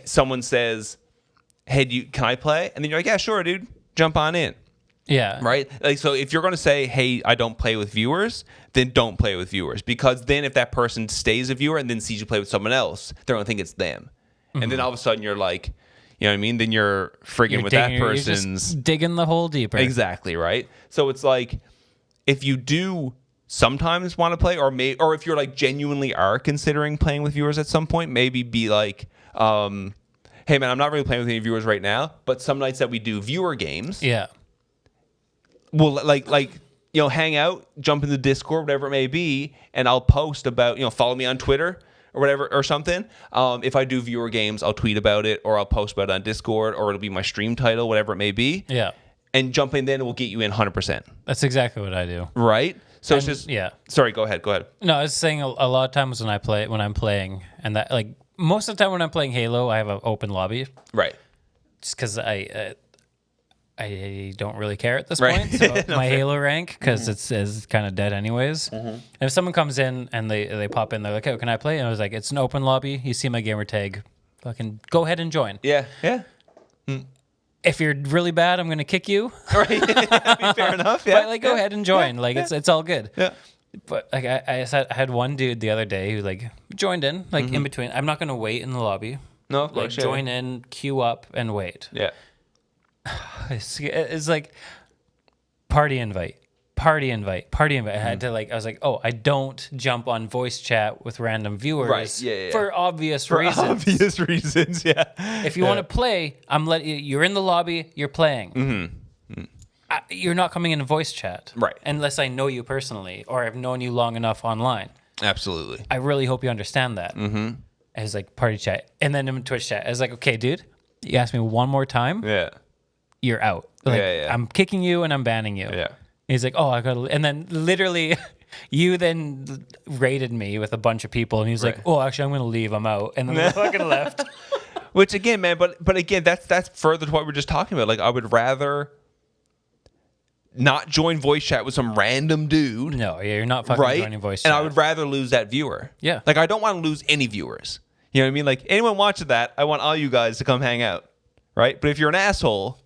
someone says, "Hey, can I play?" And then you're like, "Yeah, sure, dude, jump on in." Yeah. Right? Like, so if you're going to say, "Hey, I don't play with viewers," then don't play with viewers, because then if that person stays a viewer and then sees you play with someone else, they're going to think it's them. And then all of a sudden you're like, you know what I mean? Then you're frigging with that person's... You're just digging the hole deeper. Exactly, right? So it's like, if you do sometimes want to play, or if you're like genuinely are considering playing with viewers at some point, maybe be like, "Hey man, I'm not really playing with any viewers right now, but some nights that we do viewer games, Yeah. we'll like hang out, jump in the Discord, whatever it may be, and I'll post about, follow me on Twitter or whatever or something. If I do viewer games, I'll tweet about it, or I'll post about it on Discord, or it'll be my stream title, whatever it may be. Yeah. And jump in, then it will get you in 100%. That's exactly what I do. Right? So it's And, just yeah. Sorry, go ahead. No, I was saying a lot of times when I'm playing, and that like most of the time when I'm playing Halo, I have an open lobby, Right. just because I don't really care at this Right. point about my Halo rank, because it's kind of dead anyways. And if someone comes in and they pop in, they're like, "Hey, can I play?" And I was like, "It's an open lobby. You see my gamer tag. Fucking go ahead and join." Yeah. If you're really bad, I'm gonna kick you. Right. I mean, fair enough. Yeah. But like, go ahead and join. Like, it's all good. Yeah. But like, I had one dude the other day who like joined in, like in between. I'm not gonna wait in the lobby. No, of Like, course. join in, queue up, and wait. Yeah. It's like party invite. I was like, oh, I don't jump on voice chat with random viewers, Right, yeah. for obvious For reasons. obvious reasons, yeah. If you want to play, you're in the lobby, you're playing. You're not coming in a voice chat, Right. Unless I know you personally or I've known you long enough online. Absolutely. I really hope you understand that. I was like, party chat, and then in Twitch chat, I was like, okay, dude, you asked me one more time, Yeah. you're out. Like, Yeah. I'm kicking you and I'm banning you. Yeah. He's like, oh, I gotta, and then literally, you then raided me with a bunch of people, and he's like, oh, actually, I'm gonna leave. I'm out, and then I fucking left. Which again, man, but again, that's further to what we were just talking about. Like, I would rather not join voice chat with some random dude, No, yeah, you're not fucking right? joining voice And chat. I would rather lose that viewer. Yeah. Like, I don't want to lose any viewers. You know what I mean? Like, anyone watching that, I want all you guys to come hang out. right? But if you're an asshole,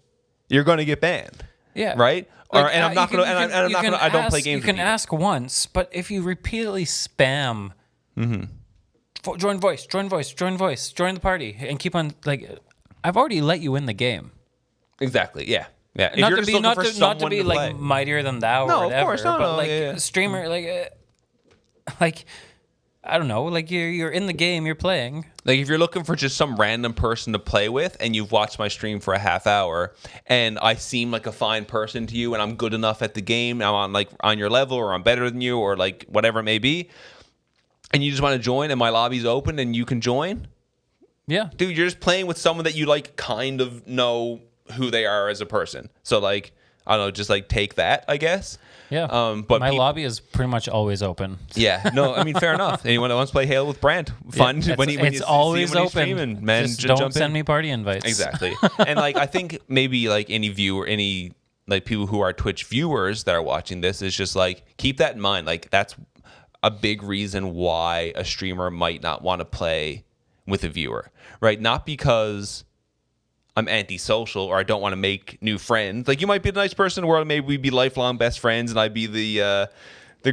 you're going to get banned. Yeah. Right? Like, And I'm not going to, and I'm not going to, I don't play games You with can people. ask once, but if you repeatedly spam, join voice, join the party, and keep on, like, I've already let you in the game. Exactly. Yeah. Yeah. If Not you're to just be, looking not for to, not to someone be to play. like mightier than thou No, or of whatever, course. No, but no, like yeah. streamer, like, I don't know, like you're in the game, you're playing. Like if you're looking for just some random person to play with and you've watched my stream for a half hour and I seem like a fine person to you and I'm good enough at the game, I'm on your level or I'm better than you or like whatever it may be, and you just want to join and my lobby's open and you can join, Yeah. dude, you're just playing with someone that you like kind of know who they are as a person. So like, I don't know, just like take that, I guess. Yeah. But my lobby is pretty much always open. Yeah, no, I mean, fair enough. Anyone that wants to play Halo with Brant, fun. Yeah, when it's you always see him when he's open. streaming, man, Just just don't jump send in. me party invites. Exactly. And like, I think maybe like any viewer, any like people who are Twitch viewers that are watching this is just like, keep that in mind. Like that's a big reason why a streamer might not want to play with a viewer, right? Not because I'm antisocial or I don't want to make new friends. Like you might be a nice person in the world, maybe we'd be lifelong best friends and I'd be the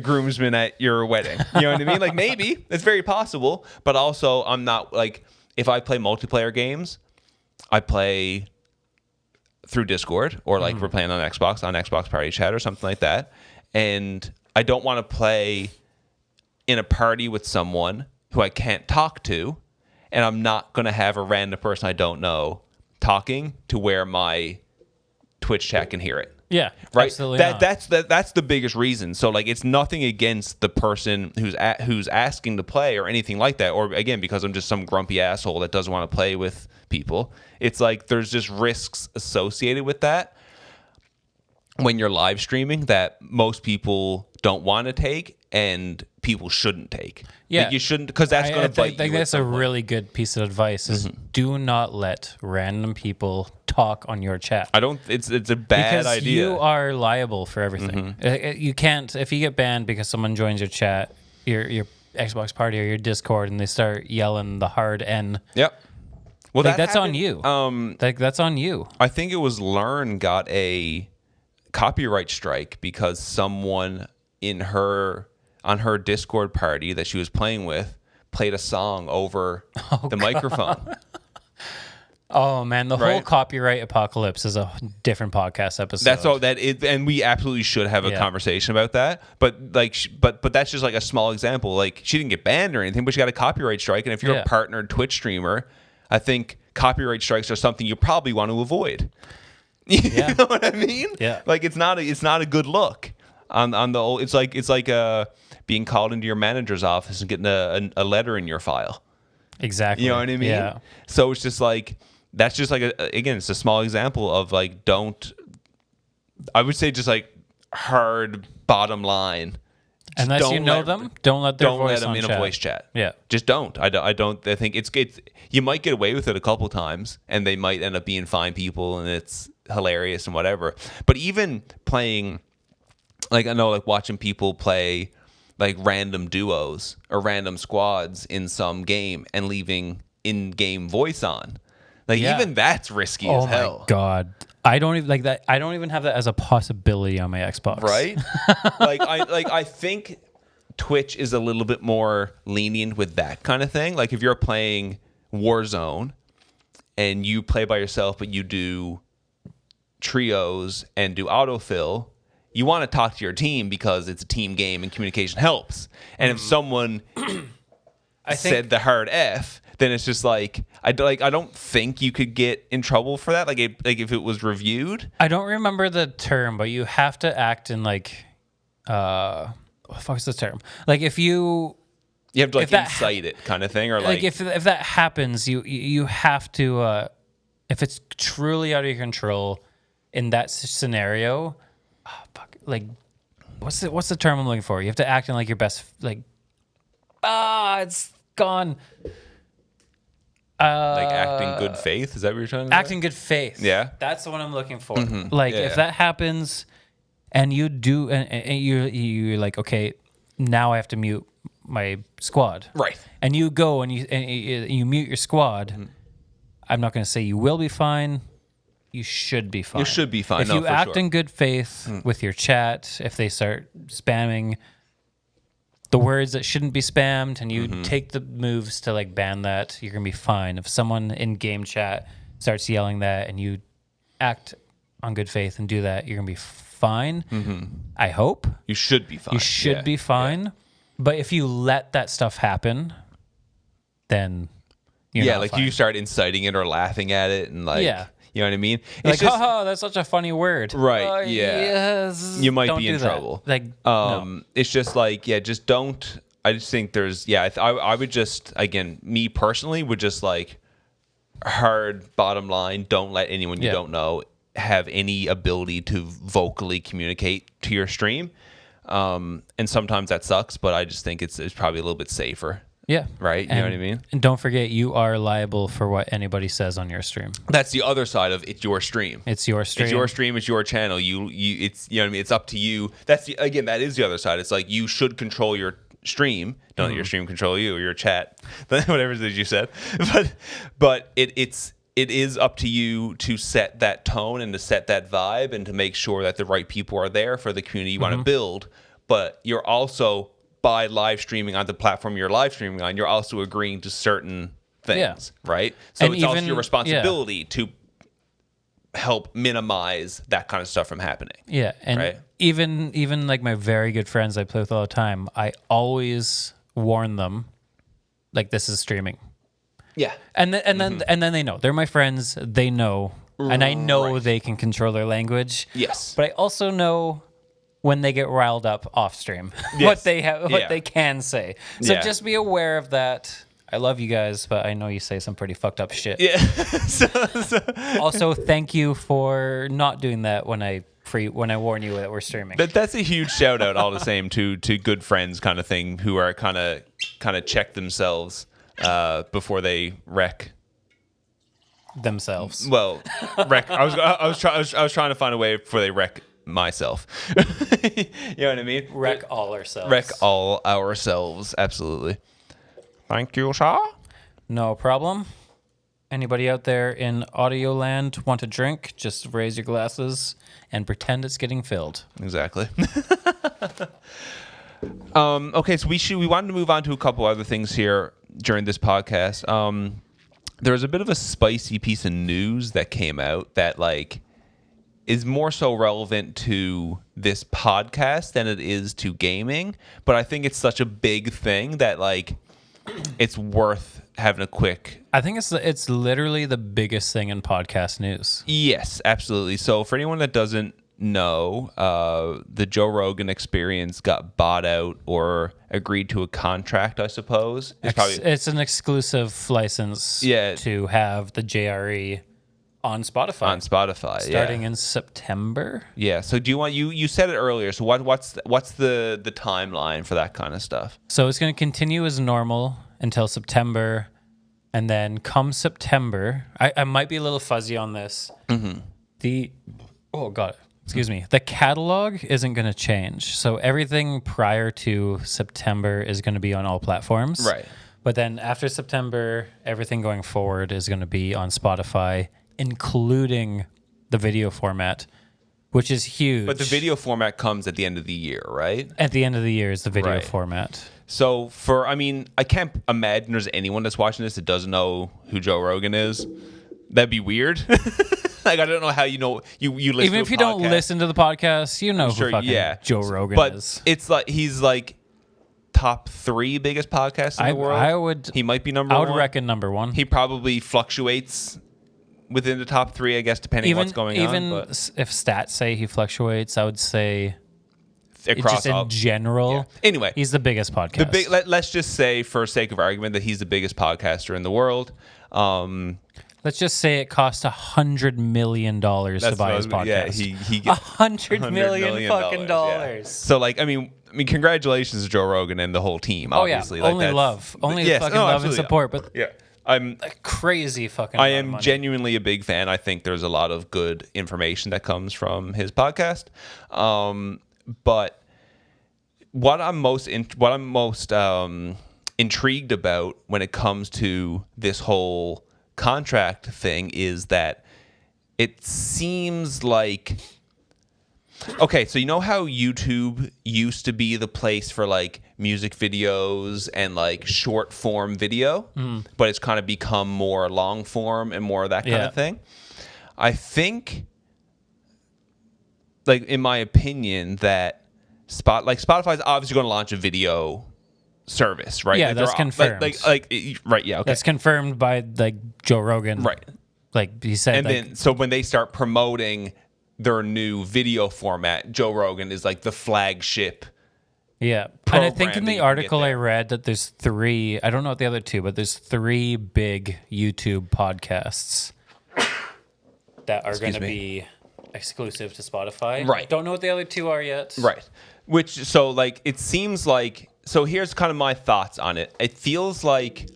groomsman at your wedding. You know what I mean? Like maybe it's very possible, but also I'm not like, if I play multiplayer games, I play through Discord or like we're playing on Xbox Party Chat or something like that. And I don't want to play in a party with someone who I can't talk to. And I'm not going to have a random person I don't know talking to where my Twitch chat can hear it. Yeah. Right. Absolutely. That's the biggest reason. So like, it's nothing against the person who's asking to play or anything like that. Or again, because I'm just some grumpy asshole that doesn't want to play with people. It's like there's just risks associated with that when you're live streaming that most people don't want to take and people shouldn't take. Yeah. Like you shouldn't, because that's going to bite you. I think that's a really good piece of advice is do not let random people talk on your chat. It's a bad because idea. you are liable for everything. You can't, if you get banned because someone joins your chat, your Xbox party or your Discord, and they start yelling the hard N. Yep. Well, Like, that's on happened- you. That's on you. I think it was Learn got a copyright strike because someone on her Discord party that she was playing with played a song over the microphone. Oh man, the whole Right. copyright apocalypse is a different podcast episode. That's all that is, and we absolutely should have a conversation about that. But like, but that's just like a small example. Like, she didn't get banned or anything, but she got a copyright strike. And if you're a partnered Twitch streamer, I think copyright strikes are something you probably want to avoid. You know what I mean? Yeah. Like it's not a good look on the old. It's like being called into your manager's office and getting a letter in your file. Exactly. You know what I mean? Yeah. So it's just like, that's just like, again, it's a small example of like, I would say just like hard bottom line. Just Unless you know them, don't let their voice them on in chat. a voice chat. Yeah. Just don't. I think it's you might get away with it a couple times and they might end up being fine people and it's hilarious and whatever. But even playing, like I know like watching people play like random duos or random squads in some game and leaving in-game voice on. Like even that's risky as hell. Oh my god. I don't even like that. I don't even have that as a possibility on my Xbox. Right? I think Twitch is a little bit more lenient with that kind of thing. Like if you're playing Warzone and you play by yourself but you do trios and do autofill, you want to talk to your team because it's a team game and communication helps. And if someone said the hard F, then it's just like I don't think you could get in trouble for that. Like if it was reviewed. I don't remember the term, but you have to act in like what the fuck is the term? Like if you have to like that incite it kind of thing, or like if that happens, you have to if it's truly out of your control in that scenario. Oh, fuck, like what's the term I'm looking for? You have to act in like your best like. It's gone. Like act in good faith. Is that what you're trying to Act say? in good faith. Yeah. That's the one I'm looking for. Mm-hmm. Like if that happens and you do and you're like, okay, now I have to mute my squad. Right. And you go and you mute your squad. I'm not going to say you will be fine. You should be fine. You should be fine. If No, you for act sure. in good faith with your chat, if they start spamming the words that shouldn't be spammed and you take the moves to like ban that, you're going to be fine. If someone in game chat starts yelling that and you act on good faith and do that, you're going to be fine. I hope. You should be fine. You should be fine. But if you let that stuff happen, then you're not like fine. you start inciting it or laughing at it and like, Yeah. you know what I mean? Like, It's just, haha, that's such a funny word. Right, yeah. Yes. you might Don't be do in that. trouble. Like, no. It's just like, yeah, just don't. I just think there's, I would just, again, me personally would just like hard bottom line, don't let anyone you Yeah. don't know have any ability to vocally communicate to your stream. And sometimes that sucks, but I just think it's probably a little bit safer. Yeah. Right? You know what I mean? And don't forget, you are liable for what anybody says on your stream. That's the other side of it's your stream. It's your stream. It's your stream. It's your channel. It's, you know what I mean? It's up to you. That is the other side. It's like you should control your stream. Don't let your stream control you or your chat. Whatever it is you said. But it is up to you to set that tone and to set that vibe and to make sure that the right people are there for the community you want to build. But you're also, by live streaming on the platform you're live streaming on, you're also agreeing to certain things, right? So And it's also even- your responsibility to help minimize that kind of stuff from happening. Yeah, and Right. even like my very good friends I play with all the time, I always warn them, like, this is streaming, Yeah. and then they know they're my friends. They know, and I know they can control their language. Yes. But I also know when they get riled up off stream, Yes. what they have, what Yeah. they can say. So Yeah. just be aware of that. I love you guys, but I know you say some pretty fucked up shit. Yeah. Also, thank you for not doing that when I warn you that we're streaming. That's a huge shout out all the same to good friends kind of thing who are kind of check themselves before they wreck. Themselves. Well, wreck. I was trying to find a way before they wreck myself. You know what I mean? Wreck all ourselves. Wreck all ourselves. Absolutely. Thank you, sir. No problem. Anybody out there in audio land want a drink? Just raise your glasses and pretend it's getting filled. Exactly. Okay, so we wanted to move on to a couple other things here during this podcast. There was a bit of a spicy piece of news that came out that like is more so relevant to this podcast than it is to gaming, but I think it's such a big thing that like it's worth having a quick. I think it's literally the biggest thing in podcast news. Yes, absolutely. So for anyone that doesn't know, the Joe Rogan Experience got bought out or agreed to a contract, I suppose. It's an exclusive license to have the JRE on Spotify. On Spotify, starting in September. Yeah. So do you want you said it earlier? So what's the timeline for that kind of stuff? So it's going to continue as normal until September, and then come September, I might be a little fuzzy on this. Mm-hmm. The catalog isn't going to change. So everything prior to September is going to be on all platforms. Right. But then after September, everything going forward is going to be on Spotify, including the video format, which is huge. But the video format comes at the end of the year, right? At the end of the year is the video Right. format. So I can't imagine there's anyone that's watching this that doesn't know who Joe Rogan is. That'd be weird. Like, I don't know how you know you listen. Even to if a you don't podcast. listen to the podcast, you know Sure, who fucking yeah. Joe Rogan But is. it's like he's like top 3 biggest podcasts in the world. He might be number I one. would reckon number one. He probably fluctuates within the top 3, I guess, depending on what's going on. Even But if stats say he fluctuates, I would say across just in all, general. Yeah. Anyway, he's the biggest podcast. Let's just say, for sake of argument, that he's the biggest podcaster in the world. Let's just say it cost $100 million to buy his podcast. Yeah, he gets $100 million fucking yeah. dollars. So, like, I mean, congratulations to Joe Rogan and the whole team. Oh yeah, Obviously, like, only that's- love, only Yes, fucking no, love and absolutely, support. But yeah, I'm crazy fucking. I amount of am money. genuinely a big fan. I think there's a lot of good information that comes from his podcast. But what I'm most intrigued about when it comes to this whole contract thing is that it seems like, okay, so you know how YouTube used to be the place for like music videos and like short form video, but it's kind of become more long form and more of that kind of thing? I think, like, in my opinion, that Spotify is obviously going to launch a video service, right? Yeah, Like, that's confirmed. Right, yeah, okay. That's confirmed by like Joe Rogan. Right. Like he said. And then, so when they start promoting their new video format, Joe Rogan is like the flagship. Yeah. And I think program in that the you can article get I there. read that there's 3, I don't know what the other 2, but there's 3 big YouTube podcasts that are going to be exclusive to Spotify. Right. Don't know what the other 2 are yet. Right. Which, so like, it seems like, so here's kind of my thoughts on it. It feels like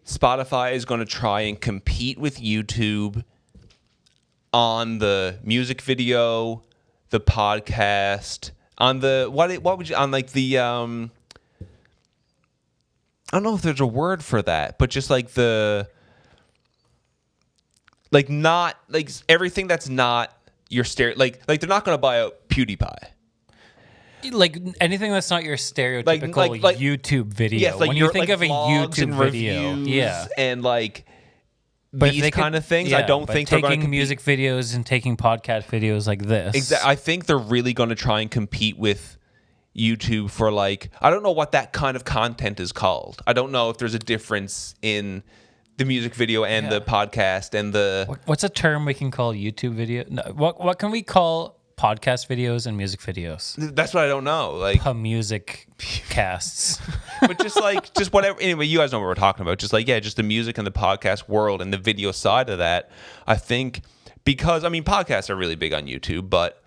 Spotify is going to try and compete with YouTube on the music video, the podcast, on the, what would you, on like the, I don't know if there's a word for that, but just like the, like not, like everything that's not your like they're not going to buy out PewDiePie. Like anything that's not your stereotypical like YouTube video. Yes, like when you your, think like, of a vlogs YouTube and video, reviews yeah. and like But if these they could- kind of things, I yeah, don't but think they're going to taking music videos and taking podcast videos like this. Exactly. I think they're really going to try and compete with YouTube for like, I don't know what that kind of content is called. I don't know if there's a difference in the music video and the podcast and the. What's a term we can call YouTube video? No, what can we call podcast videos and music videos? That's what I don't know. Like, Music casts. but just whatever. Anyway, you guys know what we're talking about. Just like, yeah, just the music and the podcast world and the video side of that. I think because, I mean, podcasts are really big on YouTube, but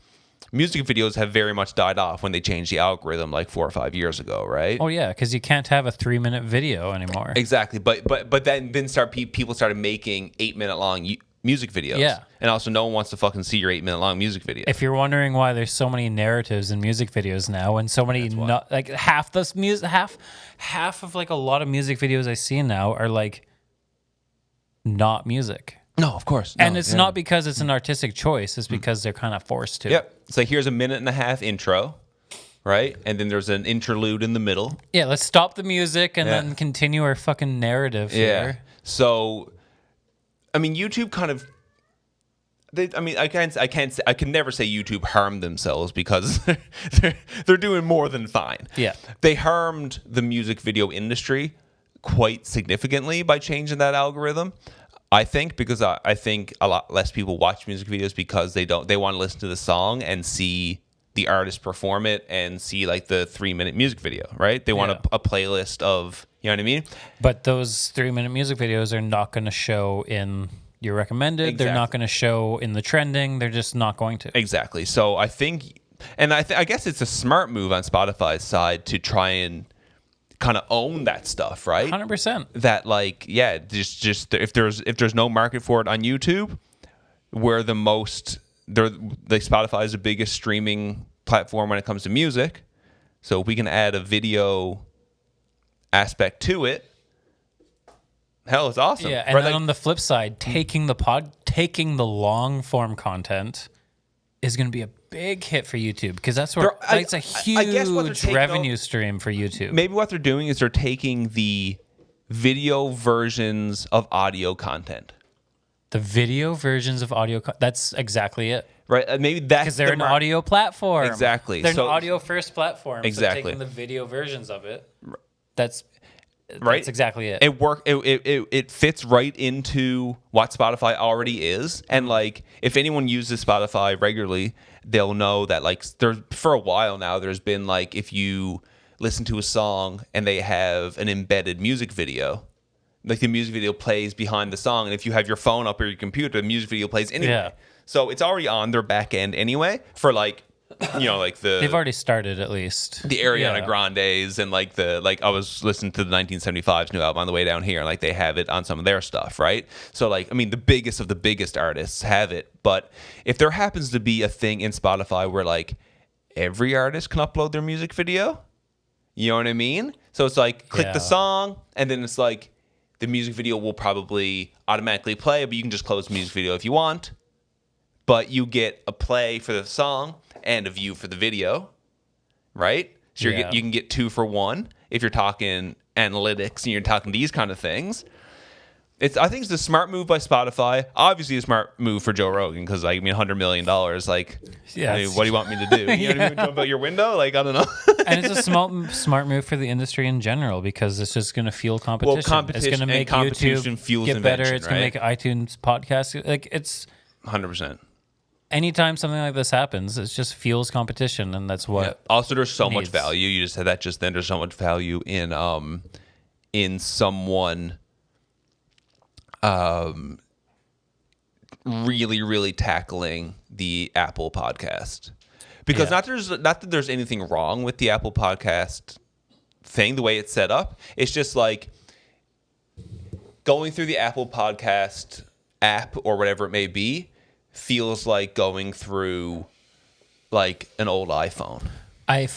music videos have very much died off when they changed the algorithm like 4 or 5 years ago, right? Oh yeah, because you can't have a 3-minute video anymore. Exactly. But then people started making 8-minute long music videos. Yeah. And also, no one wants to fucking see your 8-minute long music video. If you're wondering why there's so many narratives in music videos now, and so many like half this music, half of like a lot of music videos I see now are like not music. No, of course. And it's not because it's an artistic choice. It's because they're kind of forced to. Yep. It's like, here's a 1.5-minute intro, right? And then there's an interlude in the middle. Yeah, let's stop the music and then continue our fucking narrative here. So, I mean, YouTube kind of. I can never say YouTube harmed themselves because they're doing more than fine. Yeah. They harmed the music video industry quite significantly by changing that algorithm. I think because I think a lot less people watch music videos because they want to listen to the song and see the artist perform it and see like the 3-minute music video, right? They want a playlist of, you know what I mean? But those 3-minute music videos are not going to show in your recommended. Exactly. They're not going to show in the trending. They're just not going to. Exactly. So I think, and I guess it's a smart move on Spotify's side to try and kind of own that stuff, right? 100%. That like, yeah, just if there's no market for it on YouTube, we're the most. Spotify is the biggest streaming platform when it comes to music. So if we can add a video aspect to it, hell, it's awesome. Yeah, and right? then on the flip side, taking the long form content is going to be a big hit for YouTube because that's where it's a huge revenue stream for YouTube. Maybe what they're doing is they're taking the video versions of audio content. The video versions of audio, that's exactly it. Right? Maybe that's Because they're an audio platform. Exactly. They're So- an audio first platform. Exactly. So taking the video versions of it, that's Right? That's exactly it. It fits right into what Spotify already is, and like if anyone uses Spotify regularly, they'll know that like for a while now there's been like if you listen to a song and they have an embedded music video, like the music video plays behind the song, and if you have your phone up or your computer, the music video plays anyway. Yeah. So it's already on their back end anyway for like. You know, like They've already started at least. the Ariana Grandes and like I was listening to the 1975's new album on the way down here, and like they have it on some of their stuff, right? So like, I mean, the biggest of the biggest artists have it, but if there happens to be a thing in Spotify where like every artist can upload their music video, you know what I mean? So it's like click the song, and then it's like the music video will probably automatically play, but you can just close the music video if you want. But you get a play for the song and a view for the video, right? So you can get 2 for 1 if you're talking analytics and you're talking these kind of things. I think it's a smart move by Spotify. Obviously, a smart move for Joe Rogan because, like, I mean, $100 million. Like, I mean, what do you want me to do? You know what I mean? Jump out your window? Like, I don't know. And it's a smart move for the industry in general because it's just going to fuel competition. Well, competition it's going to make YouTube fuels get invention, better. It's going to make iTunes podcasts. Like, it's 100%. Anytime something like this happens, it just fuels competition, and that's what. Yeah. Also, there's so much value. You just said that just then. There's so much value in someone really, really tackling the Apple podcast. Because not that there's anything wrong with the Apple podcast thing, the way it's set up. It's just like going through the Apple podcast app or whatever it may be feels like going through like an old iPhone. I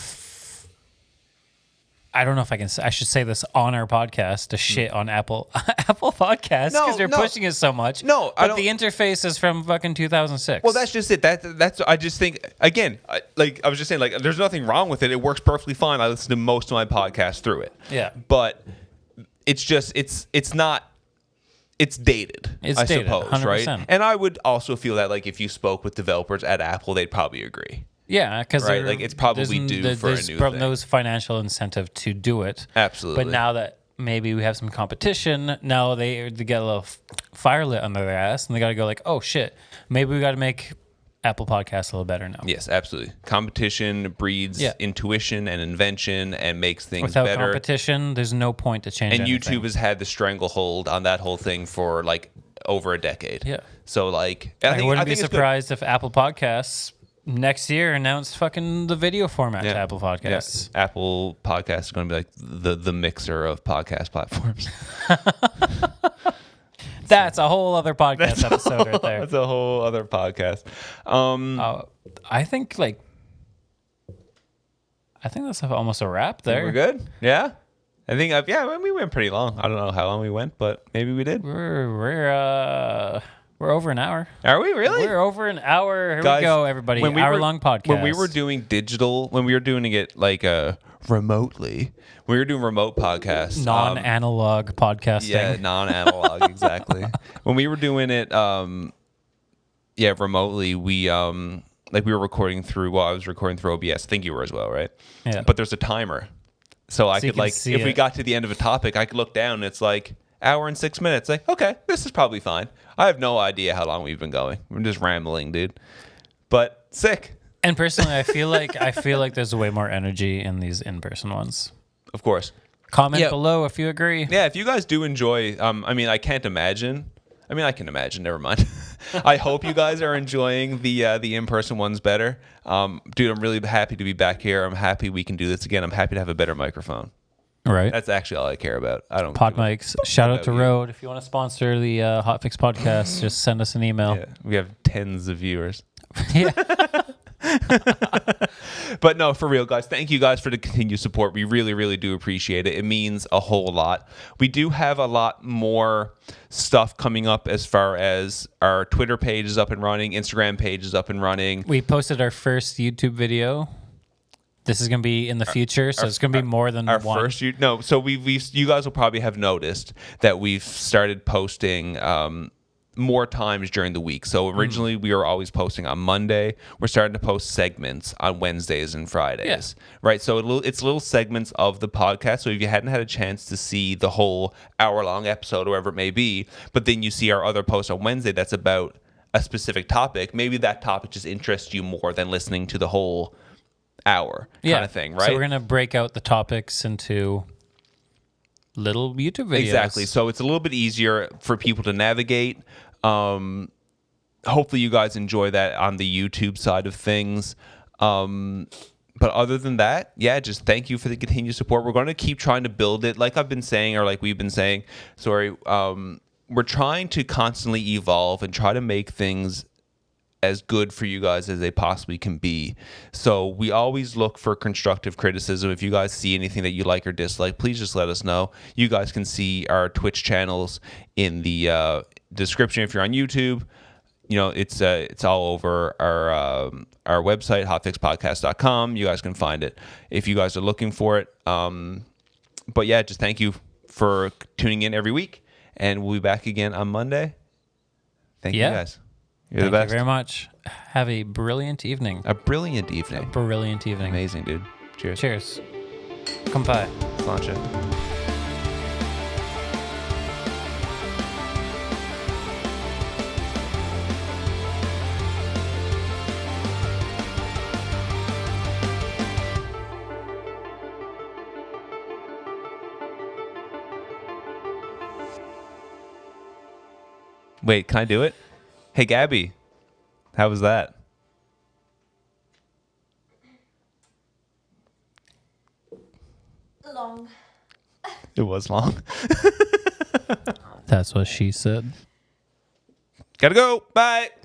don't know if I should say this on our podcast to shit on Apple Podcasts because they're pushing it so much. No, but the interface is from fucking 2006. Well, that's just it. That's I just think again, like I was just saying, like there's nothing wrong with it. It works perfectly fine. I listen to most of my podcasts through it. Yeah, but it's just it's not. It's dated, I suppose, 100%. right? And I would also feel that like if you spoke with developers at Apple, they'd probably agree. Yeah, because like it's probably due for a new thing. There's financial incentive to do it. Absolutely. But now that maybe we have some competition, now they get a little fire lit under their ass, and they got to go like, oh shit, maybe we got to make Apple Podcasts a little better now. Yes, absolutely. Competition breeds intuition and invention and makes things Without better. Competition, there's no point to change anything. YouTube has had the stranglehold on that whole thing for like over a decade. Yeah. So like, I wouldn't be surprised if Apple Podcasts next year announced fucking the video format to Apple Podcasts. Yeah. Apple Podcasts is going to be like the mixer of podcast platforms. That's a whole other podcast episode right there. That's a whole other podcast. I think that's almost a wrap there. We're good? Yeah? I think, we went pretty long. I don't know how long we went, but maybe we did. We're over an hour. Are we really? We're over an hour. Here Guys, we go, everybody. Hour-long podcast. When we were doing digital, when we were doing it like remotely, we were doing remote podcasts. Non-analog podcasting. Yeah, non-analog, exactly. When we were doing it, remotely, we were recording through, I was recording through OBS. I think you were as well, right? Yeah. But there's a timer. So I could if we got to the end of a topic, I could look down and it's like, hour and 6 minutes. Like, okay, this is probably fine. I have no idea how long we've been going. We're just rambling, dude. But sick. And personally, I feel like there's way more energy in these in-person ones. Of course. Comment below if you agree. Yeah, if you guys do enjoy, I can't imagine. I can imagine. Never mind. I hope you guys are enjoying the in-person ones better. Dude, I'm really happy to be back here. I'm happy we can do this again. I'm happy to have a better microphone. Right. That's actually all I care about. I don't. Pod mics. Shout out to Rode. If you want to sponsor the Hotfix Podcast, just send us an email. Yeah, we have tens of viewers. Yeah. But no, for real, guys, thank you guys for the continued support. We really, really do appreciate it. It means a whole lot. We do have a lot more stuff coming up as far as our Twitter page is up and running, Instagram page is up and running. We posted our first YouTube video. This is going to be in the future, so it's going to be more than our one. First, you guys will probably have noticed that we've started posting more times during the week. So originally we were always posting on Monday. We're starting to post segments on Wednesdays and Fridays, right? So it's little segments of the podcast. So if you hadn't had a chance to see the whole hour-long episode, or whatever it may be, but then you see our other post on Wednesday that's about a specific topic, maybe that topic just interests you more than listening to the whole hour kind of thing, right? So we're going to break out the topics into little YouTube videos. Exactly. So it's a little bit easier for people to navigate. Hopefully you guys enjoy that on the YouTube side of things. But other than that, just thank you for the continued support. We're going to keep trying to build it. Like I've been saying, or like we've been saying, we're trying to constantly evolve and try to make things as good for you guys as they possibly can be. So we always look for constructive criticism. If you guys see anything that you like or dislike, please just let us know. You guys can see our Twitch channels in the description if you're on YouTube. You know, it's all over our website, hotfixpodcast.com. You guys can find it if you guys are looking for it. But yeah, just thank you for tuning in every week, and we'll be back again on Monday. Thank you guys. You're the best. Thank you very much. Have a brilliant evening. A brilliant evening. Brilliant evening. Amazing, dude. Cheers. Cheers. Kampai. Sláinte. Wait, can I do it? Hey, Gabby, how was that? Long. It was long. That's what she said. Gotta go. Bye.